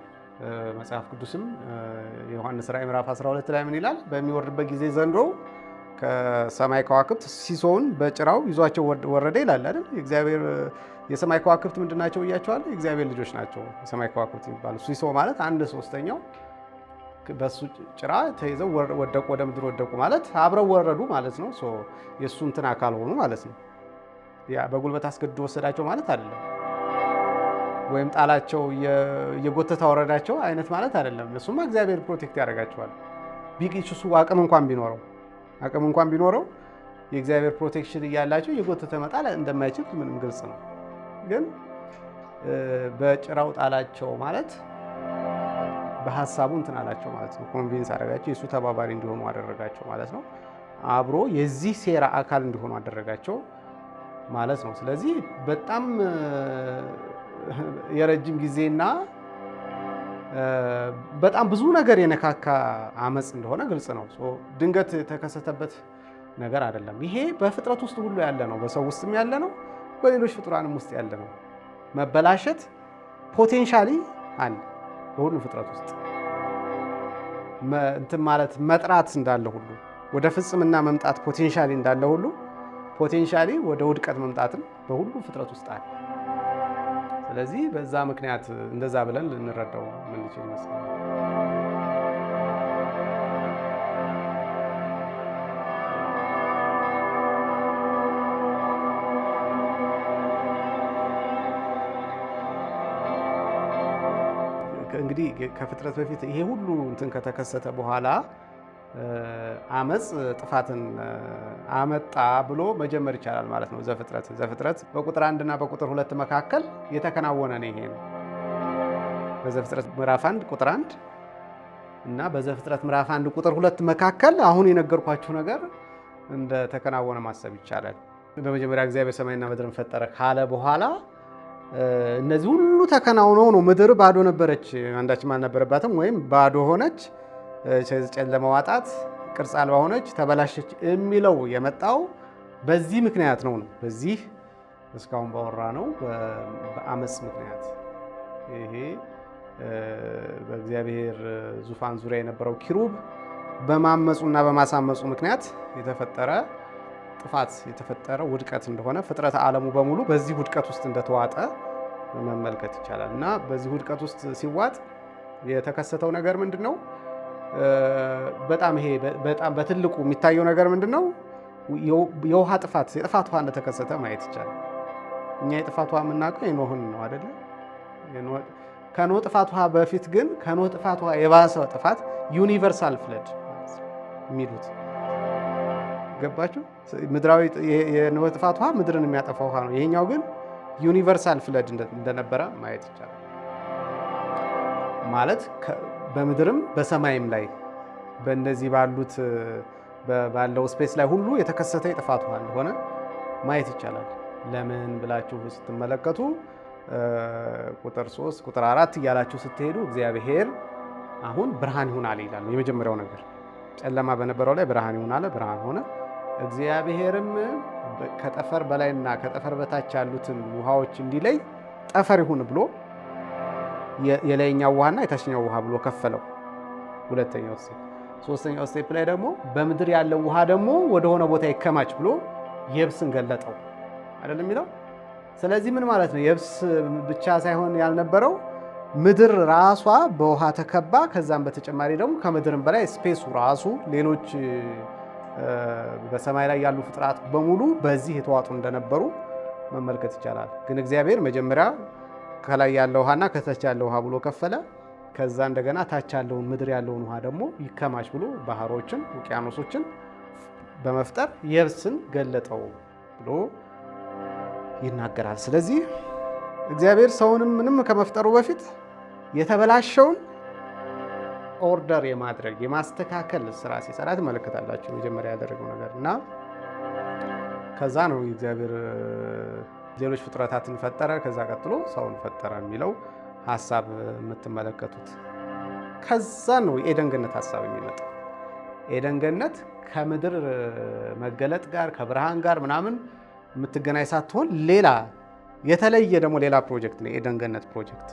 መጽሐፍ ቅዱስም ዮሐንስ ራዕይ ምዕራፍ 12 ላይ ምን ይላል? በሚወርድበት ጊዜ ዘንዶ ከሰማይ ከዋክብት ሲሶውን በጭራው ይዟቸው ወረደ ይላል አይደል? የእግዚአብሔር የሰማይ ከዋክብት ምንድን ናቸው ብያቸዋለሁ? የእግዚአብሔር ልጆች ናቸው የሰማይ ከዋክብት የሚባሉ። ሲሶ ማለት 1/3 በሱ ጭራ ተይዘው ወደቁ፣ ወደ ምድር ወደቁ ማለት አብረው ወረዱ ማለት ነው። የእሱ እንትን አካል ሆኑ ማለት ነው። ያ በጉልበት አስገድዶ ወሰዳቸው ማለት አይደለም። ወይም ጣላቸው የጎተታ ወረዳቸው አይነት ማለት አይደለም። እሱማ እግዚአብሔር ፕሮቴክት ያደርጋቸዋል። ቢቂሱ አቅም እንኳን ቢኖረው የእግዚአብሔር ፕሮቴክሽን እያላቸው የጎተተ መጣል እንደማይችል ምንም ግልጽ ነው። ግን በጭራው ጣላቸው ማለት በሀሳቡ እንትን አላቸው ማለት ነው። ኮንቪንስ አደረጋቸው፣ የእሱ ተባባሪ እንዲሆኑ አደረጋቸው ማለት ነው። አብሮ የዚህ ሴራ አካል እንዲሆኑ አደረጋቸው ማለት ነው። ስለዚህ በጣም የረጅም ጊዜና በጣም ብዙ ነገር የነካካ አመፅ እንደሆነ ግልጽ ነው። ድንገት የተከሰተበት ነገር አይደለም። ይሄ በፍጥረት ውስጥ ሁሉ ያለ ነው። በሰው ውስጥም ያለ ነው፣ በሌሎች ፍጡራንም ውስጥ ያለ ነው። መበላሸት ፖቴንሻሊ አለ በሁሉ ፍጥረት ውስጥ። እንትን ማለት መጥራት እንዳለ ሁሉ ወደ ፍጽምና መምጣት ፖቴንሻሊ እንዳለ ሁሉ ፖቴንሻሊ ወደ ውድቀት መምጣትም በሁሉ ፍጥረት ውስጥ አለ። ስለዚህ በዛ ምክንያት እንደዛ ብለን ልንረዳው ምንችል ይመስላል። እንግዲህ ከፍጥረት በፊት ይሄ ሁሉ እንትን ከተከሰተ በኋላ አመፅ ጥፋትን አመጣ ብሎ መጀመር ይቻላል ማለት ነው። ዘፍጥረት በቁጥር 1 እና በቁጥር 2 መካከል የተከናወነ ነው። ይሄ ነው በዘፍጥረት ምዕራፍ 1 ቁጥር 1 እና በዘፍጥረት ምዕራፍ 1 ቁጥር 2 መካከል አሁን የነገርኳችሁ ነገር እንደተከናወነ ማሰብ ይቻላል። በመጀመሪያ እግዚአብሔር ሰማይና ምድርን ፈጠረ ካለ በኋላ እነዚህ ሁሉ ተከናውነው ነው። ምድር ባዶ ነበረች፣ አንዳችም አልነበረባትም፣ ወይም ባዶ ሆነች፣ ጨለማ ዋጣት፣ ቅርጽ አልባ ሆነች፣ ተበላሸች የሚለው የመጣው በዚህ ምክንያት ነው። በዚህ እስካሁን ባወራ ነው በአመፅ ምክንያት ይሄ በእግዚአብሔር ዙፋን ዙሪያ የነበረው ኪሩብ በማመፁና በማሳመፁ ምክንያት የተፈጠረ ጥፋት የተፈጠረ ውድቀት እንደሆነ ፍጥረት ዓለሙ በሙሉ በዚህ ውድቀት ውስጥ እንደተዋጠ መመልከት ይቻላል። እና በዚህ ውድቀት ውስጥ ሲዋጥ የተከሰተው ነገር ምንድን ነው? በጣም በትልቁ የሚታየው ነገር ምንድን ነው? የውሃ ጥፋት፣ የጥፋት ውሃ እንደተከሰተ ማየት ይቻላል። እኛ የጥፋት ውሃ የምናውቀው የኖህን ነው አይደለ? ከኖህ ጥፋት ውሃ በፊት ግን ከኖህ ጥፋት ውሃ የባሰ ጥፋት ዩኒቨርሳል ፍለድ የሚሉት ገባችሁ? ምድራዊ የኖህ ጥፋት ውሃ ምድርን የሚያጠፋ ውሃ ነው። ይሄኛው ግን ዩኒቨርሳል ፍለድ እንደነበረ ማየት ይቻላል። ማለት በምድርም በሰማይም ላይ በእነዚህ ባለው ስፔስ ላይ ሁሉ የተከሰተ የጥፋት ውሃ እንደሆነ ማየት ይቻላል። ለምን ብላችሁ ስትመለከቱ ቁጥር 3 ቁጥር 4 እያላችሁ ስትሄዱ እግዚአብሔር አሁን ብርሃን ይሁን አለ ይላል። የመጀመሪያው ነገር ጨለማ በነበረው ላይ ብርሃን ይሁን አለ፣ ብርሃን ሆነ። እግዚአብሔርም ከጠፈር በላይና ከጠፈር በታች ያሉትን ውሃዎች እንዲለይ ጠፈር ይሁን ብሎ የላይኛው ውሃና የታችኛው ውሃ ብሎ ከፈለው። ሁለተኛው ስቴፕ። ሶስተኛው ስቴፕ ላይ ደግሞ በምድር ያለው ውሃ ደግሞ ወደሆነ ቦታ ይከማች ብሎ የብስን ገለጠው አይደለም የሚለው። ስለዚህ ምን ማለት ነው? የብስ ብቻ ሳይሆን ያልነበረው ምድር ራሷ በውሃ ተከባ፣ ከዛም በተጨማሪ ደግሞ ከምድርም በላይ ስፔሱ ራሱ ሌሎች በሰማይ ላይ ያሉ ፍጥረት በሙሉ በዚህ የተዋጡ እንደነበሩ መመልከት ይቻላል። ግን እግዚአብሔር መጀመሪያ ከላይ ያለው ውሃና ከታች ያለው ውሃ ብሎ ከፈለ። ከዛ እንደገና ታች ያለውን ምድር ያለውን ውሃ ደግሞ ይከማች ብሎ ባህሮችን፣ ውቅያኖሶችን በመፍጠር የብስን ገለጠው ብሎ ይናገራል። ስለዚህ እግዚአብሔር ሰውንም ምንም ከመፍጠሩ በፊት የተበላሸውን ኦርደር የማድረግ የማስተካከል ስራ ሲሰራ ትመለከታላችሁ። መጀመሪያ ያደረገው ነገር እና ከዛ ነው እግዚአብሔር ሌሎች ፍጥረታትን ፈጠረ፣ ከዛ ቀጥሎ ሰውን ፈጠረ የሚለው ሀሳብ የምትመለከቱት። ከዛ ነው የኤደን ገነት ሀሳብ የሚመጣው። ኤደን ገነት ከምድር መገለጥ ጋር ከብርሃን ጋር ምናምን የምትገናኝ ሳትሆን ሌላ የተለየ ደግሞ ሌላ ፕሮጀክት ነው የኤደን ገነት ፕሮጀክት።